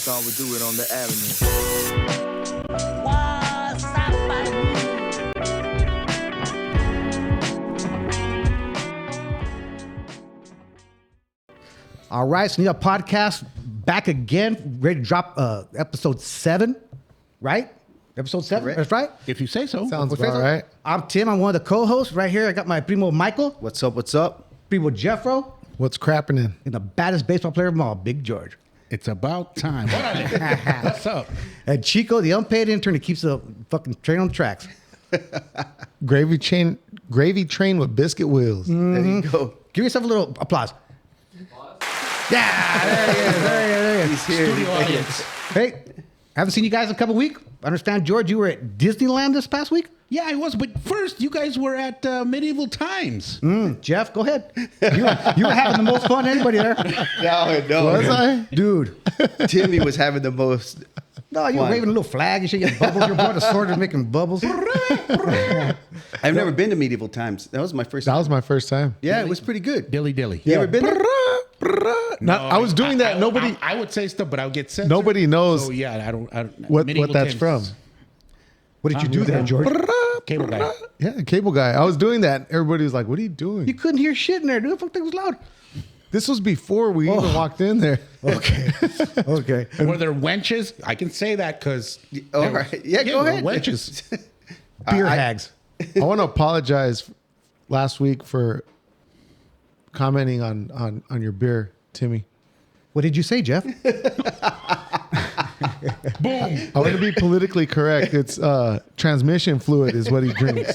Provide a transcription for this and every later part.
thought we'd do it on the avenue. Waas, Sappening. All right, SeunevA Podcast back again, ready to drop episode 7, right? Episode 7, Correct. That's right. If you say so. Sounds What's that? about right. I'm Tim. I'm one of the co-hosts right here. I got my primo Michael, What's up? What's up? primo Jeffro, What's crapping in? and the baddest baseball player of them all, Big George. It's about time. What's up? And Chico, the unpaid intern that keeps the fucking train on the tracks. Gravy train with biscuit wheels. Mm-hmm. There you go. Give yourself a little applause. Yeah, there he is. There he is. He's here. Studio audience. Hey, haven't seen you guys in a couple weeks. I understand, George, you were at Disneyland this past week. Yeah, I was. But first, you guys were at Medieval Times. Jeff, go ahead. You were having the most fun than anybody there. No. Was I? Dude. Timmy was having the most. No, you were fun. waving a little flag and shit. You had bubbles. Your boy, the sword, was making bubbles. I've never been to Medieval Times. That was my first That time. was my first time. Yeah, it was pretty good. Dilly dilly. You ever been there? I was doing that. Nobody I would say stuff, but I would get censored. Nobody knows So yeah, I don't. what Medieval that's Times. from. What did you do there, George? Cable guy. Yeah, cable guy. I was doing that. Everybody was like, "What are you doing?" You couldn't hear shit in there, dude. Fuck, thing was loud. This was before we even walked in there. Okay. Okay. Were there wenches? I can say that because. All right. Yeah, go ahead. Wenches. Beer hags. I want to apologize last week for commenting on your beer, Timmy. What did you say, Jeff? Boom. I want to be politically correct. It's transmission fluid is what he drinks.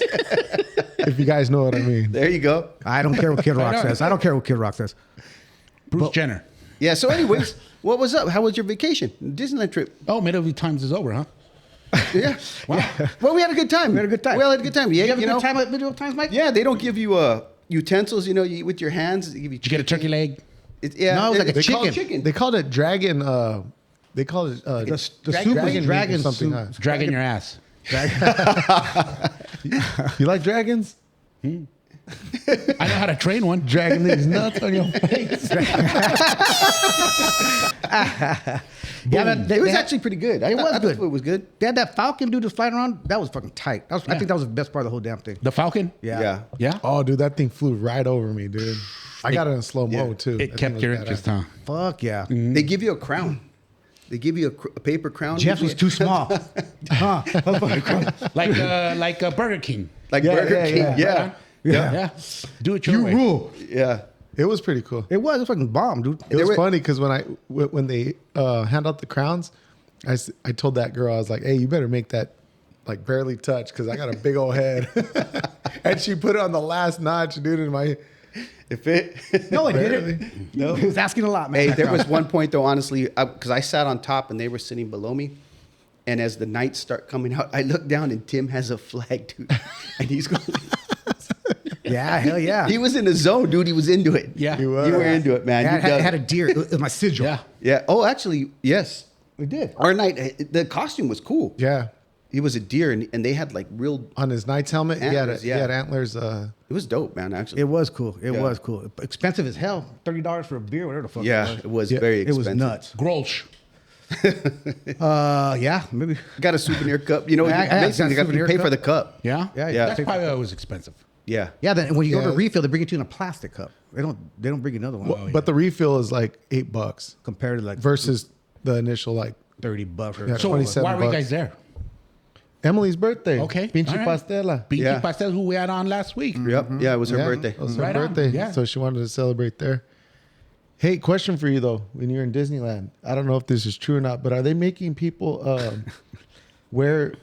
If you guys know what I mean. There you go. I don't care what Kid Rock says. I don't care what Kid Rock says. Bruce Jenner. Yeah, so anyways, what was up? How was your vacation? Disneyland trip? Oh, Medieval Times is over, huh? Yeah. Well, we had a good time. We had a good time. We all had a good time. Yeah, You have a you good know. time at Medieval Times, Mike? Yeah, they don't give you utensils, you eat with your hands. They give you Did you get a turkey leg? Yeah. No, it was like a they call it chicken. They called it dragon. They called it The soup was dragon dragon meat or something. soup. Dragging your ass. You like dragons? I know how to train one. Dragging these nuts on your face. Yeah, It was actually pretty good. It was I good. thought it was good. They had that Falcon dude was flying around. That was fucking tight. I think that was the best part of the whole damn thing. The Falcon? Yeah. Yeah? Oh, dude, that thing flew right over me, dude. I got it in slow mo too. It That kept thing your was interest, badass. huh? Fuck yeah. They give you a crown. They give you a paper crown. Jeff was too small. Huh? Like Burger King. like Yeah, Burger yeah, King. yeah. Yeah. Yeah. Do it your You way. rule. Yeah. It was pretty cool. It was fucking bomb, dude. It was were- funny because when they hand out the crowns, I told that girl, I was like, "Hey, you better make that like barely touch because I got a big old head." And she put it on the last notch, dude. In my If it. No, it barely. didn't. No. He was asking a lot, man. Hey, there was one point though, honestly, because I sat on top and they were sitting below me. And as the nights start coming out, I look down and Tim has a flag, dude. And he's going. Yeah, hell yeah. He was in the zone, dude. He was into it. Yeah. He was. You were into it, man. Yeah, You it had, dug it had a it. deer. It was my sigil. Yeah. Yeah. Oh, actually, yes. We did. Our night, the costume was cool. yeah, He was a deer, and they had like real. on his knight's helmet, Antlers, he had yeah. antlers. It was dope, man. Actually. It was cool. It Yeah. was cool. Expensive as hell. $30 for a beer, whatever the fuck. Yeah, It it was Yeah, very was, expensive. it was nuts. Grolsch. Yeah, maybe. Got a souvenir cup. You know, Yeah, I got a basically, you got to souvenir pay cup. for the cup. Yeah? Yeah, Yeah. That's probably why it was expensive. Yeah. Yeah, then when you go to Yeah. refill, they bring it to you in a plastic cup. They don't bring you another one. But the refill is like $8 Compared to like versus the initial like $30 or Yeah, So 27 why were you bucks. guys there? Emily's birthday. Okay. Pinche all right. pastela. Pinche Yeah. Pastel, who we had on last week. Yep. Yeah, it was her Yeah, birthday. It was her Right on, birthday. yeah. So she wanted to celebrate there. Hey, question for you though. When you're in Disneyland, I don't know if this is true or not, but are they making people wear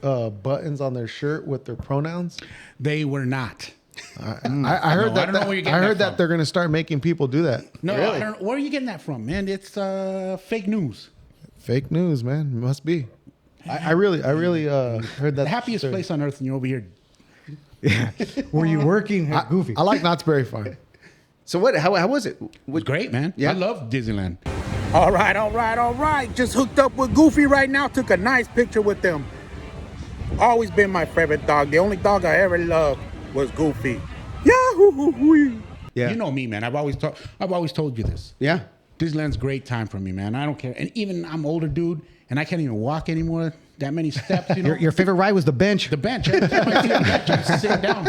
buttons on their shirt with their pronouns? They were not. I heard No, I that. don't know where you're getting I heard that that from. they're going to start making people do that. No, Really? I don't, where are you getting that from, man? It's fake news. Fake news, man. It must be. I really heard that. The happiest place on earth, and you're over here. Were you working at Goofy? I like Knott's Berry Farm. So what? How was it? It was great, man. Yeah. I love Disneyland. All right. Just hooked up with Goofy right now. Took a nice picture with them. Always been my favorite dog. The only dog I ever loved was Goofy. Yahoo! Yeah. You know me, man. I've always told you this. Yeah. Disneyland's a great time for me, man. I don't care. And even I'm older, dude, and I can't even walk anymore. That many steps, you know. Your favorite ride was the bench. The bench. Every time I see a bench, I just sit down.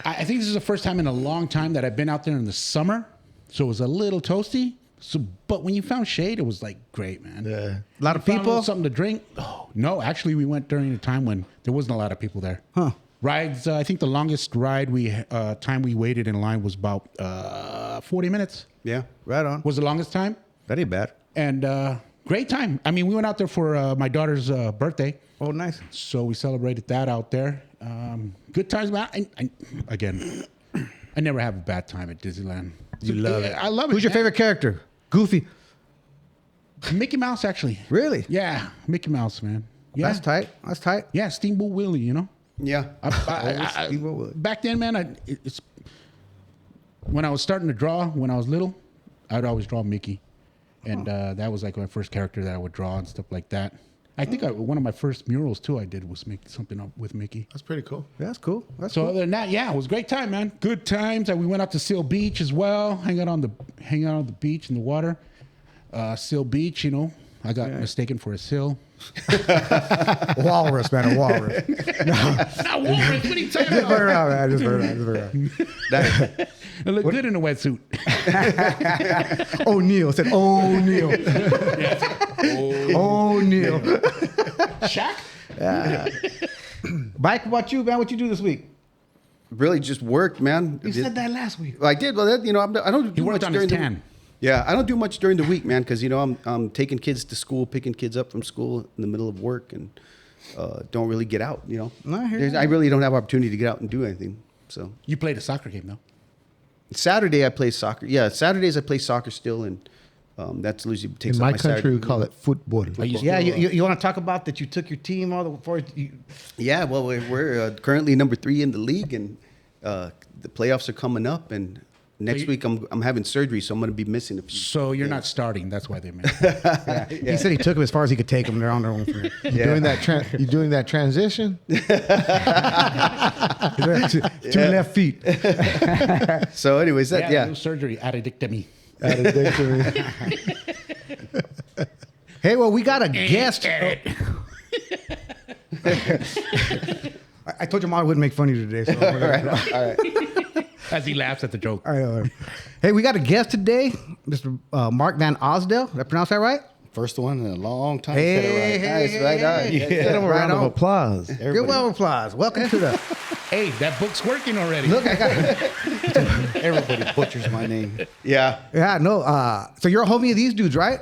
I think this is the first time in a long time that I've been out there in the summer, so it was a little toasty. So, but when you found shade, it was like great, man. Yeah. A lot of Found a people. little something to drink. Oh, no, actually, we went during a time when there wasn't a lot of people there. Huh. Rides. I think the longest ride time we waited in line was about 40 minutes. Yeah. Right on. Was the longest time, That ain't bad. and great time. I mean, we went out there for my daughter's birthday. Oh, nice. So we celebrated that out there. Good times, man. Again, I never have a bad time at Disneyland. You love it. I love it. Who's your man. favorite character? Goofy. Mickey Mouse, actually. Really? Yeah, Mickey Mouse, man. Yeah, That's tight. That's tight. Yeah, Steamboat Willie. You know. Yeah. Back then, man, it's when I was starting to draw when I was little, I'd always draw Mickey, and that was like my first character that I would draw and stuff like that. I think one of my first murals too I did was make something up with Mickey. That's pretty cool. That's cool. That's So cool. other than that, yeah, it was a great time, man. Good times. We went out to Seal Beach as well. Hang out on the beach in the water. Seal Beach, you know, I got mistaken for a seal. Walrus, man. A walrus. Not walrus. What are you talking Just about? put it out, man. Just put it out. I look good in a wetsuit. O'Neal. Said O'Neal. O'Neal. Shaq? Mike, what about you, man? What you do this week? Really just worked, man. You said that last week. I did. Well, I don't He do worked much on during his the tan. Yeah, I don't do much during the week, man, because I'm taking kids to school, picking kids up from school in the middle of work, and don't really get out. You know, I hear I really don't have opportunity to get out and do anything. So You played a soccer game, though. Saturday I play soccer. Yeah, Saturdays I play soccer still, and that's usually takes In up my my country, Saturday. we call it football. Yeah, you want to talk about that? You took your team all the far. Yeah, well, we're currently number 3 in the league, and the playoffs are coming up, and next week I'm having surgery, so I'm going to be missing a few. So you're not starting. That's why they made it. He said he took them as far as he could take them. They're on their own. You doing that transition? Two left feet. So, anyways, No surgery. Addictomy. Hey, well, we got a guest. I told your mom I wouldn't make fun of you today. So all right. As he laughs at the joke. All right. Hey, we got a guest today, Mr. Mark Van Osdel. Did I pronounce that right? First one in a long time. Hey, Nice, right on. Get him a Round round of of applause. Good well applause. Welcome to the. Hey, that book's working already. Look, I got. Everybody butchers my name. Yeah. Yeah, no. So you're a homie of these dudes, right?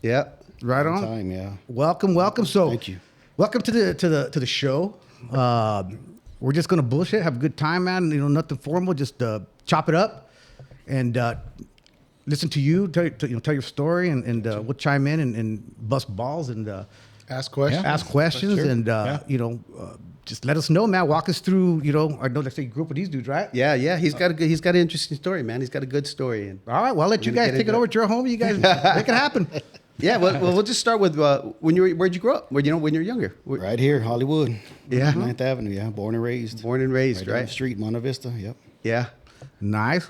Yeah. Right on. Time, yeah. Welcome. So, Thank you. Welcome to the show. We're just gonna bullshit, have a good time, man. You know, nothing formal. Just chop it up and listen to you. Tell your story, and we'll chime in and bust balls and Ask questions. ask questions, Sure. and just let us know, man. Walk us through. I know let's say you grew up with these dudes, right? Yeah. He's got an interesting story, man. He's got a good story, and All right. Well, I'll let you We're gonna guys get take it into over it. to your home. You guys make it happen. yeah. Well, we'll just start with where'd you grow up? When you're younger. Right here, Hollywood. Yeah. 9th Avenue, yeah. Born and raised. Born and raised, Right down right? the street, Monte Vista, yep. Yeah. Nice.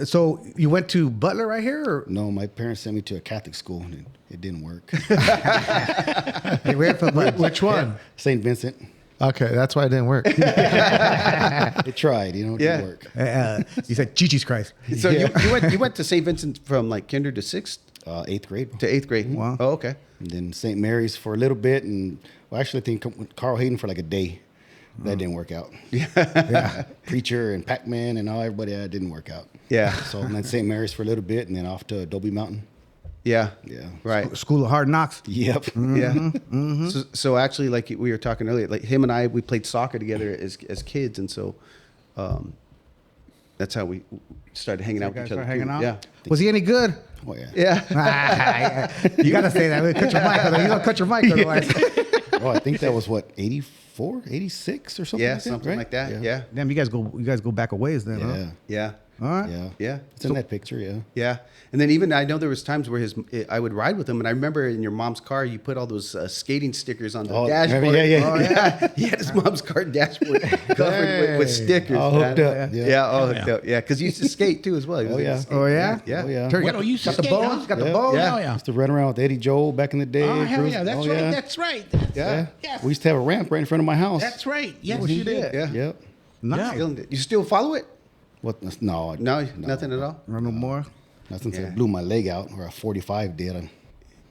So you went to Butler right here, or No, my parents sent me to a Catholic school, and it didn't work. hey, where from? Which one? St. Vincent. Okay, that's why it didn't work. It tried, it Yeah. didn't work. You said Jesus Christ. So you went to St. Vincent from like kinder to 6th 8th grade. to 8th grade. Wow. Oh, okay. And then St. Mary's for a little bit, and actually I think Carl Hayden for like a day. That didn't work out. Yeah. Preacher and Pac-Man and everybody, that didn't work out. Yeah. So then St. Mary's for a little bit, and then off to Adobe Mountain. Yeah. Yeah. Right. School of Hard Knocks. Yep. Yeah. So actually, like we were talking earlier, like him and I, we played soccer together as kids, and so that's how we started hanging out with each other. Hanging too. out. Yeah. Was he any good? Oh yeah. Yeah. You gotta say that. Cut your mic. You don't cut your mic otherwise. Oh, I think that was what 84, 86 or something. Yeah. like that, Something right? like that. Yeah. Damn, you guys go back a ways then, huh? Yeah. Yeah. All right. Yeah. Yeah. It's in that picture, yeah. Yeah, and then even I know there was times where I would ride with him, and I remember in your mom's car you put all those skating stickers on the Oh, dashboard. yeah. Oh, yeah. He had his mom's car dashboard covered with stickers. All hooked man. up. Yeah, all hooked up. Yeah, because you used to skate too as well. He was Oh, like a yeah. skater. Oh, yeah? Yeah. Oh, yeah. Terry, Guero used to got the skate, bones. huh? Got the Yeah. bones. Yeah. Oh, yeah. Used to run around with Eddie Joel back in the day. Oh, hell Cruise- yeah. That's oh, right. yeah. That's right. Yeah. Yes. We used to have a ramp right in front of my house. That's right. Yes, Yes, you did. Yeah. Yep. Nice. You still follow it? What? No. No, nothing at all. Run no more. Not since Yeah. I blew my leg out, or a 45 did.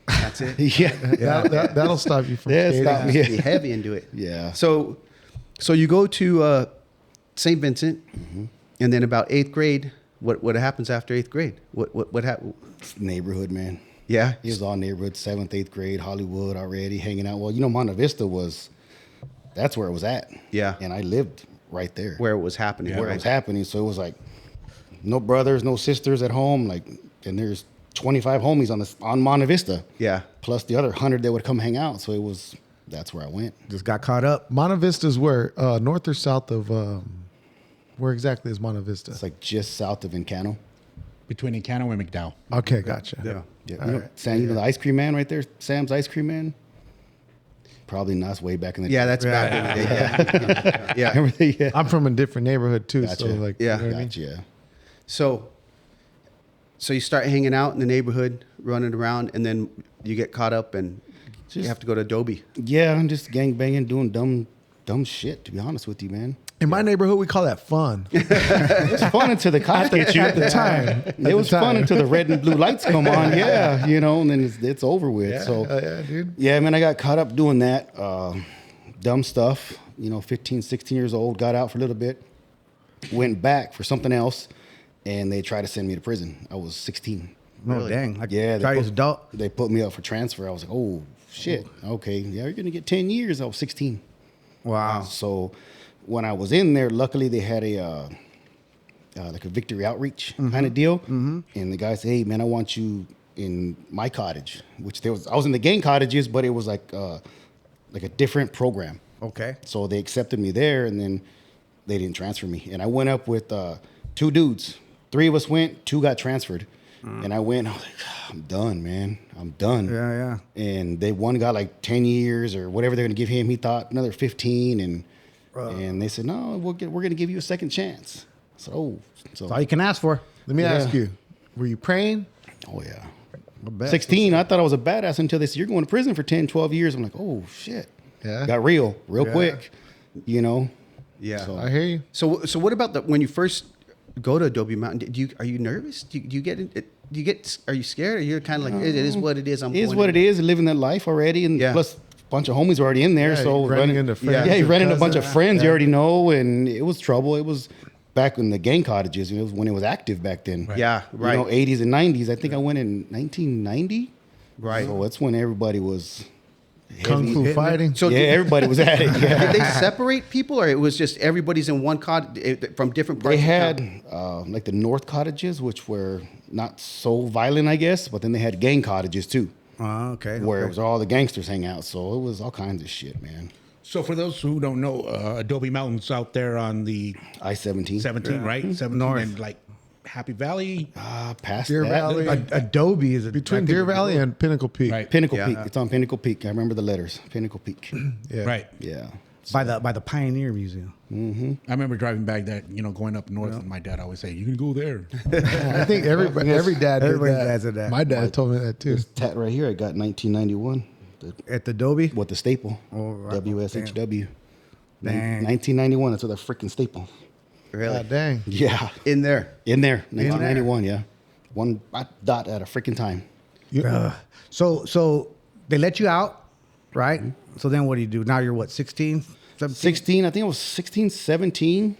That's it. Yeah. That'll stop you from Yeah, skating. stop me. You have to be heavy into it. Yeah. So you go to St. Vincent, and then about 8th grade. What happens after 8th grade? What happened? Neighborhood, man. Yeah. He was all neighborhood, 7th, 8th grade, Hollywood already, hanging out. Well, Monte Vista that's where it was at. Yeah. And I lived right there. Where it was happening. Where right? it was happening. So it was like no brothers, no sisters at home. And there's 25 homies on Monte Vista. Yeah. Plus the other 100 that would come hang out. So that's where I went. Just got caught up. Monte Vista's where? North or south of... where exactly is Monte Vista? It's like just south of Encano. Between Encano and McDowell. Okay, gotcha. Yeah. Yeah. Sam, the ice cream man right there? Sam's ice cream man? Probably not. It's way back in the day. Yeah, that's back in the day. Yeah. Remember the- yeah. I'm from a different neighborhood too, Gotcha. so like, Yeah. you know what I mean? Gotcha, yeah. So you start hanging out in the neighborhood, running around, and then you get caught up, and you have to go to Adobe. Yeah, I'm just gang banging, doing dumb shit, to be honest with you, man. In my neighborhood, we call that fun. It's fun until the cops get you. At the time. It was fun until the red and blue lights come on. Yeah, and then it's over with. So, yeah, dude. yeah, man, I got caught up doing that. Dumb stuff, 15, 16 years old, got out for a little bit, went back for something else, and they tried to send me to prison. I was 16. No, dang. Yeah. Try as adult. They put me up for transfer. I was like, oh, shit. Okay. Yeah, you're going to get 10 years. I was 16. Wow. So when I was in there, luckily they had a victory outreach kind of deal. And the guy said, hey, man, I want you in my cottage, which I was in the gang cottages, but it was like a different program. Okay. So they accepted me there, and then they didn't transfer me. And I went up with 2 dudes. 3 of us went, 2 got transferred. And I went, I was like, I'm done, man. I'm done. Yeah. And one got like 10 years or whatever they're going to give him. He thought another 15. And they said, no, we're going to give you a second chance. I said, oh. So, That's all you can ask for. Let me ask you, were you praying? oh, yeah. bet. 16, I thought I was a badass until they said, you're going to prison for 10, 12 years. I'm like, oh, shit. Yeah. Got real quick, Yeah. So, I hear you. So what about when you first go to Adobe Mountain? Are you nervous? Do you get? Are you scared? Or you're kind of like, it is what it is. it is what it is, living that life already. And Yeah. plus, a bunch of homies already in there. Yeah, so running into friends, Yeah, you your ran into a bunch of cousins. friends you already know. And it was trouble. It was back in the gang cottages. It was when it was active back then. Yeah, right. 80s and 90s. I think I went in 1990. Right. So that's when everybody was Kung Fu fighting. So yeah, everybody was at it. Yeah. did they separate people, or it was just everybody's in one from different parts? They of had town? like the North cottages, which were not so violent, I guess. But then they had gang cottages too, Okay. where it okay. was all the gangsters hang out. So it was all kinds of shit, man. So for those who don't know, Adobe Mountain's out there on the I-17. 17, right? 17 North. and like Happy Valley. Past Deer that. Valley. Adobe is Between Deer Valley and Pinnacle Peak. Right. Pinnacle Yeah. Peak. It's on Pinnacle Peak. I remember the letters. Pinnacle Peak. Yeah. Right. Yeah. by the Pioneer Museum. I remember driving back that, going up north, and my dad always say, you can go there. I think every dad did Everybody's that. dad said that. My dad told me that too. Tat right here. I got 1991. At the Adobe. With the staple. Oh, right. WSHW. Dang. 1991. That's with a freaking staple. Really? God dang. Yeah. In there. In there. 1991. Yeah. One dot at a freaking time. So they let you out, right? So then what do you do? Now you're what, 16, 17? 16, I think I was 16, 17.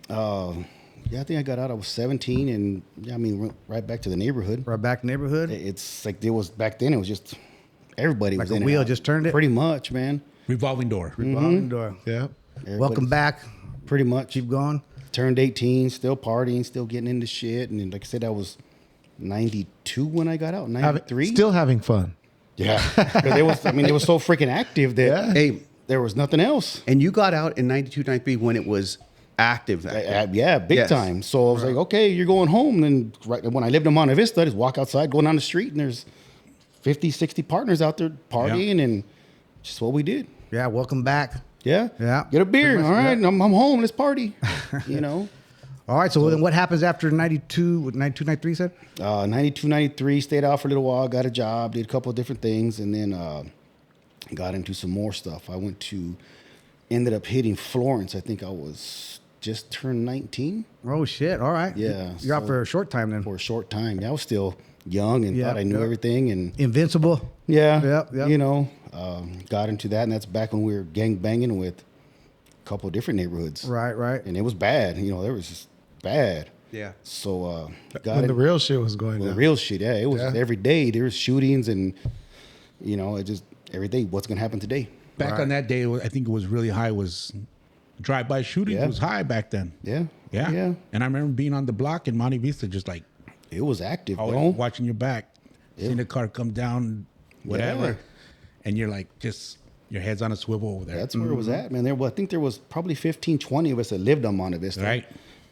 Yeah, I think I got out. I was 17, and yeah, I mean, went right back to the neighborhood. Right back neighborhood. It's like it was back then. It was just everybody Like was a in and wheel out. just turned it? Pretty much, man. Revolving door. Revolving door. Yeah. Welcome back. Pretty much. Keep going. Turned 18, still partying, still getting into shit, and then, like I said, I was 92 when I got out. 93. Still having fun. Yeah, 'cause it was. I mean, it was so freaking active that Yeah. Hey, there was nothing else. and you got out in 92, 93 when it was Active. Yeah, big Yes. time. So I was like, okay, you're going home. Then right when I lived in Monte Vista, I just walk outside, going down the street, and there's 50, 60 partners out there partying, and just what we did. Yeah, welcome back. Yeah. Yeah. Get a beer. Pretty All much, right. yeah. I'm home. Let's party. You know? All right, so then what happens after 92, 92, 93, you said? 92, 93, stayed out for a little while, got a job, did a couple of different things, and then got into some more stuff. Ended up hitting Florence. I think I was just turned 19 Oh, shit. All right. Yeah, You're out so- for a short time then. for a short time. Yeah, I was still young and Yeah, thought I knew yeah. everything. And Invincible. yeah, Yep. you know, got into that. And that's back when we were gang banging with a couple of different neighborhoods. Right. And it was bad. You know, there was just bad. Yeah. So got When it. the real shit was going Well, the down. real shit, yeah. It was Yeah. every day. There was shootings and, you know, it just every day. What's going to happen today? Back on that day, I think it was really high. Was drive-by shootings Yeah. was high back then. Yeah. Yeah. Yeah. And I remember being on the block in Monte Vista, just like It was active, always bro. watching your back, seeing the car come down, whatever, Yeah. and you're like, just your head's on a swivel over there. That's where it was at, man. I think there was probably 15, 20 of us that lived on Monte Vista. Right.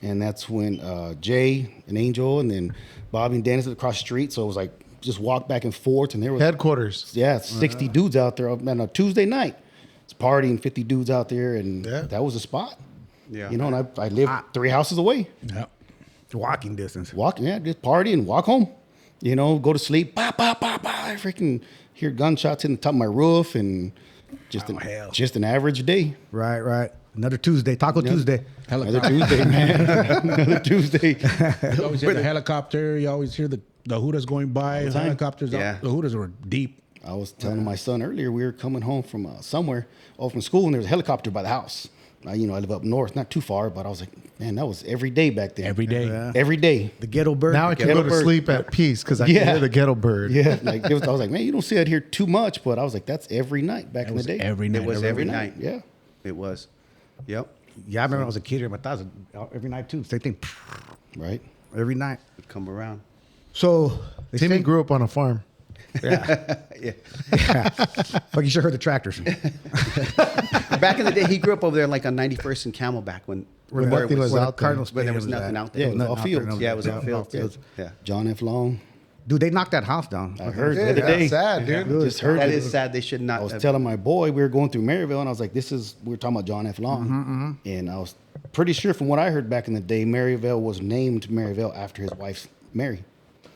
And that's when Jay and Angel and then Bobby and Dennis across the street. So it was like just walk back and forth. And there was, Headquarters. 60 dudes out there on a Tuesday night. It's partying, 50 dudes out there. And Yeah. that was the spot. Yeah. You know, and I lived 3 houses away. Yeah. Walking distance. Just party and walk home. You know, go to sleep. Bah, bah, bah, bah. I freaking hear gunshots in the top of my roof and just, hell. just an average day. Right. Another Tuesday. Taco Tuesday. Another Tuesday, man. Another Tuesday. You always hear the helicopter. You always hear the Hudas going by. time. Helicopters. Yeah. The Hudas were deep. I was telling my son earlier, we were coming home from somewhere, from school, and there was a helicopter by the house. I live up north, not too far, but I was like, man, that was every day back there. Every day. Yeah. Every day. The ghetto bird. Now I can go to bird. sleep at peace because I can Yeah. hear the ghetto bird. Yeah. I was like, man, you don't see that here too much, but I was like, that's every night back in the was day. every night. It was every night. Yeah. It was. Yep. Yeah, I remember when I was a kid here, my thoughts every night too. Same thing. Right. Every night. Would come around. So they Timmy say, grew up on a farm. Yeah. Like you should have heard the tractors. Back in the day, he grew up over there like on 91st and Camel back when Where where nothing it was Where the out there. Cardinals when there Stadium was nothing at. out there. Yeah, it was all Nothing out fields. there, Yeah, it was yeah, all fields. fields. Yeah. John F. Long. Dude, they knocked that house down. I heard the Yeah, other day. that's sad, dude. Just heard That it. is sad. They should not. I was have- telling my boy, we were going through Maryville, and I was like, we were talking about John F. Long. And I was pretty sure from what I heard back in the day, Maryville was named Maryville after his wife, Mary.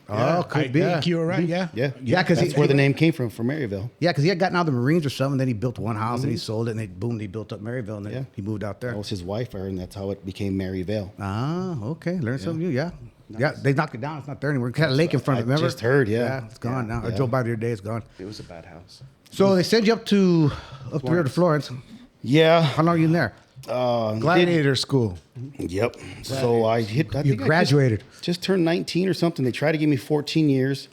Oh, could be. I think you were right. Yeah. Yeah. Yeah, 'cause that's he- where the name came from Maryville. Yeah, because he had gotten out of the Marines or something. Then he built one house and he sold it, and he built up Maryville, and then Yeah. he moved out there. That was his wife, I heard, and that's how it became Maryville. Ah, okay. Learn something new. Yeah. Yeah, they knocked it down. It's not there anymore. It had a lake in front of it, I remember? just heard, yeah. Yeah, it's gone now. I Yeah. drove by the other day, it's gone. It was a bad house. So they send you up to here to Florence. Yeah. How long are you in there? Gladiator school. Yep. So I think I graduated. just turned 19 or something. They tried to give me 14 years.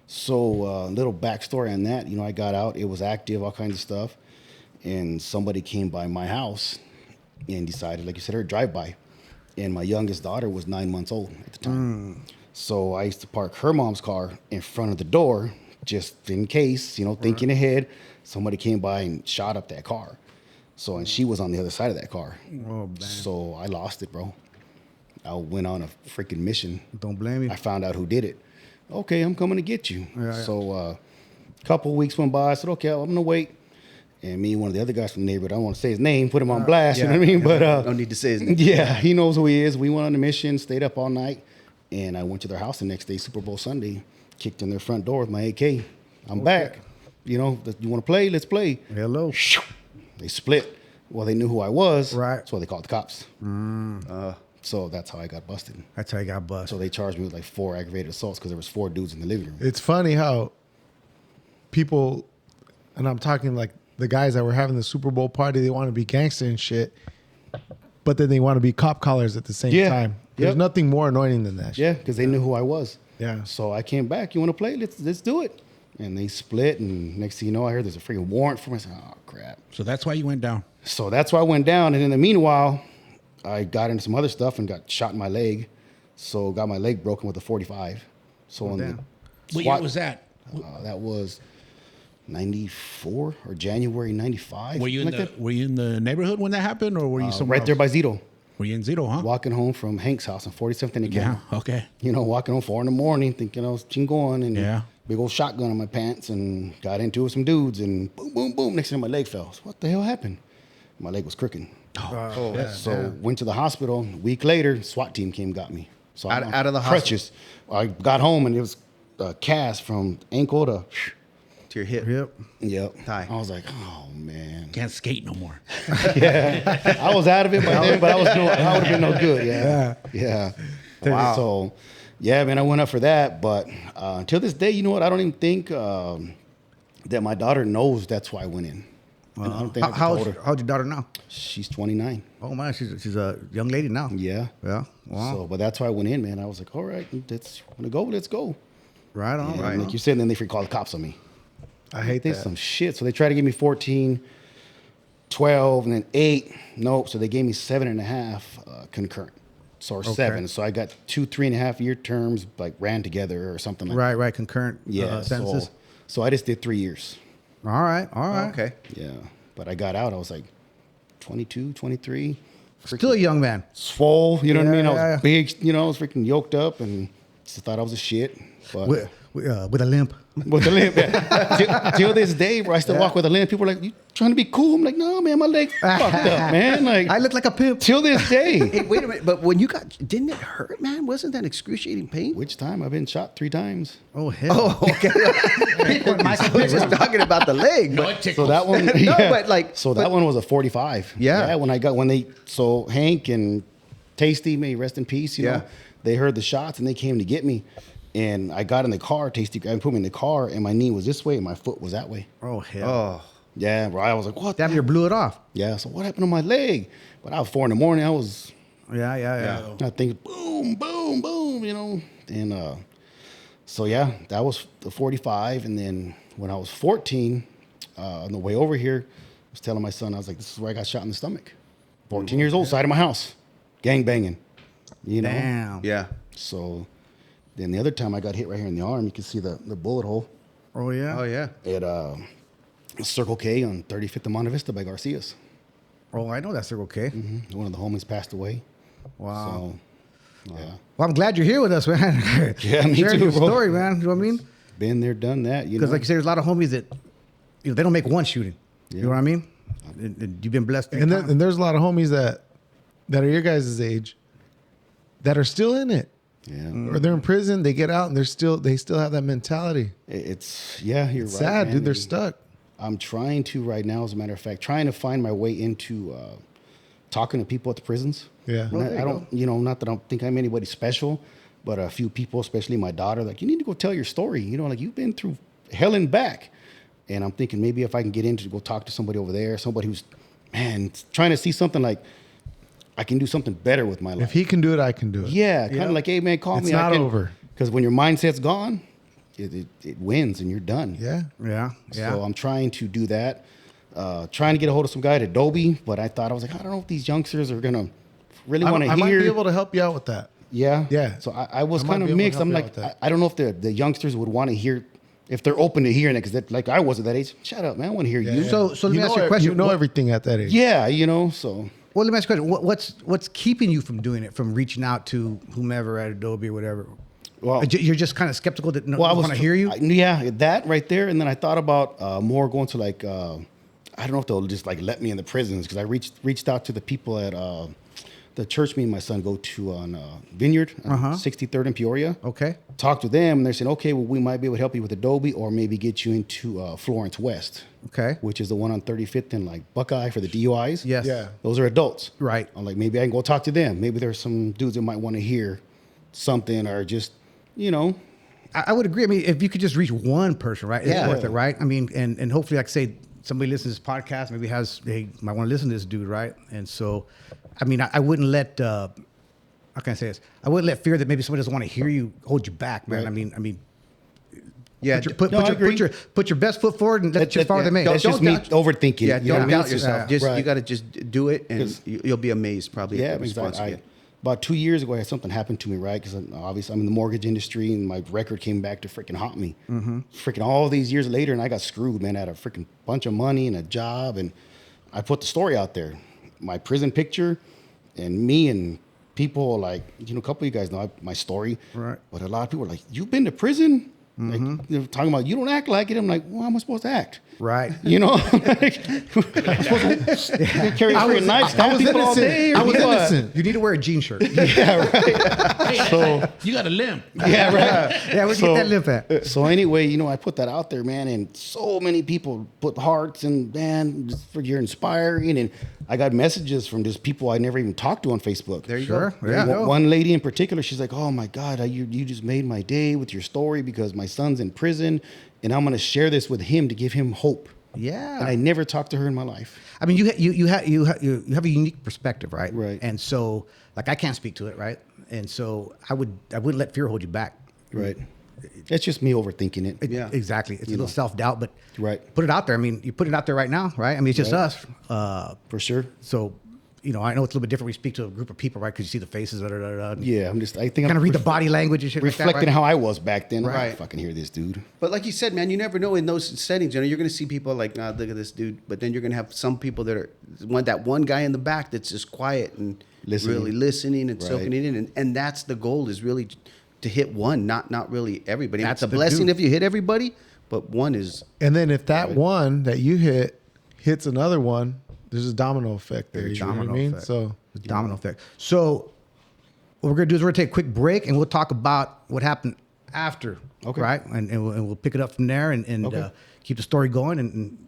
So little backstory on that. I got out. It was active, all kinds of stuff. And somebody came by my house and decided, like you said, her drive-by. And my youngest daughter was 9 months old at the time. So I used to park her mom's car in front of the door just in case, thinking ahead. Somebody came by and shot up that car. So, and she was on the other side of that car. Oh, man. So I lost it, bro. I went on a freaking mission. Don't blame you. I found out who did it. Okay, I'm coming to get you. Yeah. So a couple weeks went by. I said, okay, I'm going to wait. And me and one of the other guys from the neighborhood, I don't want to say his name, put him on blast, you know what I mean? But No need to say his name. yeah, he knows who he is. We went on a mission, stayed up all night, and I went to their house the next day, Super Bowl Sunday, kicked in their front door with my A.K.A. I'm back. You want to play? Let's play. Hello. They split. Well, they knew who I was. Right. So they called the cops. So that's how I got busted. That's how you got busted. So they charged me with like 4 aggravated assaults because there was 4 dudes in the living room. It's funny how people, and I'm talking like the guys that were having the Super Bowl party, they want to be gangster and shit, but then they want to be cop collars at the same Yeah. time. There's Yep. nothing more annoying than that shit. Yeah, because they knew who I was. Yeah. So I came back. You want to play? Let's do it. And they split. And next thing you know, I heard there's a freaking warrant for me. I said, oh crap. So that's why you went down. So that's why I went down. And in the meanwhile, I got into some other stuff and got shot in my leg. So got my leg broken with a 45. So on damn. the What SWAT, year was that? that was 94 or January 95. Were you in something the like Were you in the neighborhood when that happened, or were you that. somewhere Right there else? by Zito. Were you in Zito, huh? Walking home from Hank's house on 47th and Yeah. again. Okay. You know, walking home 4 a.m, thinking I was chingon and Yeah. big old shotgun on my pants and got into it with some dudes and boom, boom, boom. Next thing my leg fell. So what the hell happened? My leg was crooked. So went to the hospital. A week later, SWAT team came and got me. So I'm on Out of the crutches. I got home and it was a cast from ankle to your hip. yep. Thigh. I was like, oh man. Can't skate no more. I was out of it by then, but I would have been no good. Yeah. Wow. So, yeah, man, I went up for that. But until this day, you know what? I don't even think that my daughter knows that's why I went in. I don't think I told her. How's your daughter now? She's 29. Oh man, she's a young lady now. Yeah. Yeah. Wow. So, but that's why I went in, man. I was like, all right, let's go. Let's go. Right on. Yeah, Right. like you said, and then they freak call the cops on me. I hate There's that. some shit. So they tried to give me 14, 12, and then 8. Nope. So they gave me 7.5 concurrent. So or 7. So I got 2 3.5 year terms like ran together or something like that. Right. Concurrent sentences. So I just did 3 years. All right. Okay. Yeah. But I got out. I was like 22, 23. Still a young man. Swole. You know what I mean? I was Yeah. big. You know, I was freaking yoked up and just thought I was a shit. But With a limp. with the limp. Yeah. Till this day, bro, I still walk with a limp. People are like, you trying to be cool? I'm like, no, man, my leg fucked up, man. Like, I look like a pimp. till this day. Hey, wait a minute. But when you didn't it hurt, man? Wasn't that excruciating pain? Which time? I've been shot 3 times. Oh hell. Okay. I was just talking about the leg. But So that one, No, yeah. but like- so that one was a 45. Yeah. So Hank and Tasty, may he rest in peace. You Yeah. know, they heard the shots and they came to get me. And I got in the car. Tasty grabbed and put me in the car, and my knee was this way, and my foot was that way. Oh hell. Oh, Yeah, bro. I was like, what? Damn near blew it off. Yeah. So what happened to my leg? But I was 4 a.m. I was. Yeah. I think boom, boom, boom, you know. And so yeah, that was the 45. And then when I was 14, on the way over here, I was telling my son, I was like, this is where I got shot in the stomach. 14 years old, side of my house, gang banging. You know. Damn. yeah. So then the other time I got hit right here in the arm, you can see the bullet hole Oh yeah. Oh yeah. at Circle K on 35th and Monte Vista by Garcia's. Oh, I know that Circle K. One of the homies passed away. Wow. So yeah. Well, I'm glad you're here with us, man. Yeah, me Sharing too, your bro. story, man. You know what I mean? Been there, done that. You know. Because like you say, there's a lot of homies that they don't make one shooting. You Yeah. know what I mean? And you've been blessed. And there's a lot of homies that are your guys' age that are still in it. Yeah. Or they're in prison, they get out and they still have that mentality. It's you're right. It's sad, man. dude. They're stuck. I'm trying to right now, as a matter of fact, trying to find my way into talking to people at the prisons. Yeah. And I don't, not that I don't think I'm anybody special, but a few people, especially my daughter, like, you need to go tell your story. You know, like, you've been through hell and back. And I'm thinking maybe if I can get in to go talk to somebody over there, somebody who's, man, trying to see something like, I can do something better with my life. If he can do it, I can do it. Yeah, kind of like, hey, man, call It's me. not over. Because when your mindset's gone, it wins and you're done. Yeah. Yeah. So I'm trying to do that. Trying to get a hold of some guy at Adobe, but I thought, I was like, I don't know if these youngsters are going to really want to hear. I might be able to help you out with that. Yeah. Yeah. So I was I might kind of be able to mixed. help I'm you like, out with that. I don't know if the youngsters would want to hear, if they're open to hearing it, because like I was at that age. Shut up, man. I want to hear you. So let me ask you a question. You know What- everything at that age. Yeah, so. Well, let me ask you a question. What's keeping you from doing it, from reaching out to whomever at Adobe or whatever? Well, You're just kind of skeptical that no Well, I one was want to hear you? Yeah, that right there. And then I thought about more going to like, I don't know if they'll just like let me in the prisons, because I reached out to the people at the church me and my son go to on Vineyard, on 63rd in Peoria. Okay. Talked to them, and they're saying, okay, well, we might be able to help you with Adobe, or maybe get you into Florence West. Okay. Which is the one on 35th and like Buckeye for the DUIs. Yes. Yeah. Those are adults. Right. I'm like, maybe I can go talk to them. Maybe there's some dudes that might want to hear something, or just, I would agree. I mean, if you could just reach one person, right? It's Yeah. worth it, right? I mean, and hopefully, like I say, somebody listens to this podcast, maybe they might want to listen to this dude, right? And so, I mean, I wouldn't let, how can I say this? I wouldn't let fear that maybe somebody doesn't want to hear you hold you back, man. Right. I mean, Yeah. put your best foot forward and let you far the may. That's just me overthinking. Yeah. you know Don't what I mean? doubt yourself. Just Right. you got to just do it, and you'll be amazed probably Yeah, at the response you I, get. about 2 years ago, I had something happen to me, right? Because obviously I'm in the mortgage industry, and my record came back to freaking haunt me. Freaking all these years later, and I got screwed, man. I had a freaking bunch of money and a job, and I put the story out there. My prison picture, And me and people like, a couple of you guys know my story. Right. But a lot of people are like, you've been to prison? Like, they're talking about, you don't act like it. I'm like, well, how am I supposed to act? Right. Like, I'm supposed to carry a freaking knife, stab people all day? I was innocent. You need to wear a jean shirt. Yeah, right. So, You got a limp. yeah, right. Yeah, where'd you get that limp at? So anyway, I put that out there, man, and so many people put hearts and, man, you're inspiring. And I got messages from just people I never even talked to on Facebook. There you Sure. go. Yeah. One lady in particular, she's like, oh my God, you just made my day with your story because my son's in prison and I'm going to share this with him to give him hope. Yeah. And I never talked to her in my life. I mean, you have a unique perspective, right? Right. And so, like, I can't speak to it, right? And so, I wouldn't let fear hold you back. Right. That's just me overthinking it. Yeah. Exactly. It's a little self doubt, but Right. put it out there. I mean, you put it out there right now, right? I mean, it's just Right. us. For sure. So, I know it's a little bit different. We speak to a group of people, right? Because you see the faces, Yeah, I think kind I'm of read the body language and shit like reflecting that, right? how I was back then. Right. I fucking hear this dude. But like you said, man, you never know in those settings. You're going to see people like, nah, look at this dude. But then you're going to have some people that are that one guy in the back that's just quiet and Listening. really listening and Right. soaking it in. And that's the goal, is really to hit one, not really everybody. That's It's a the blessing dude. if you hit everybody, but one is And then if that one that you hits another one, there's a domino effect there. You know what I Domino mean? effect. So The domino effect. So, what we're gonna do is we're gonna take a quick break and we'll talk about what happened after. Okay. Right. And we'll pick it up from there and Okay. keep the story going and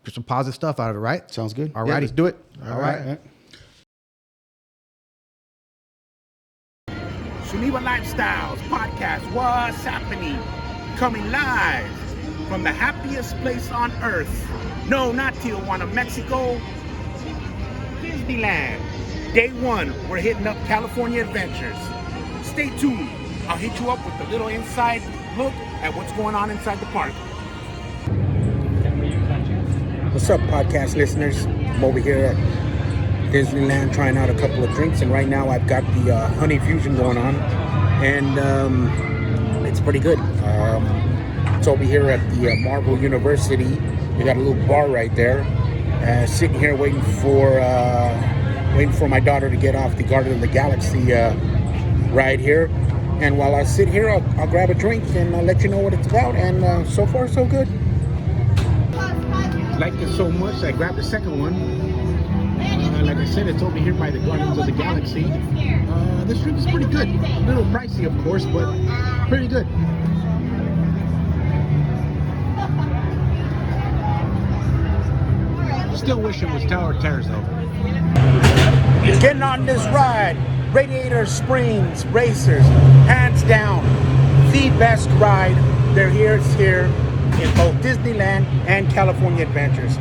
get some positive stuff out of it. Right. Sounds good. All Yeah, righty. let's do it. All right. SeunevA Lifestyles Podcast, what's happening? Coming live from the happiest place on earth. No, not Tijuana, Mexico. Disneyland. Day one, we're hitting up California Adventures. Stay tuned. I'll hit you up with a little inside look at what's going on inside the park. What's up, podcast listeners? I'm over here at Disneyland trying out a couple of drinks, and right now I've got the honey fusion going on, and it's pretty good. It's over here at the Marvel University. We got a little bar right there. Sitting here waiting for my daughter to get off the Guardian of the Galaxy ride here. And while I sit here, I'll grab a drink and I'll let you know what it's about. And so far, so good. Liked it so much, I grabbed the second one. Like I said, it's over here by the Guardians of the Galaxy. This drink is pretty good. A little pricey, of course, but pretty good. Still wish it was Tower of Terrors, though. Getting on this ride, Radiator Springs Racers, hands down, the best ride. It's here in both Disneyland and California Adventures.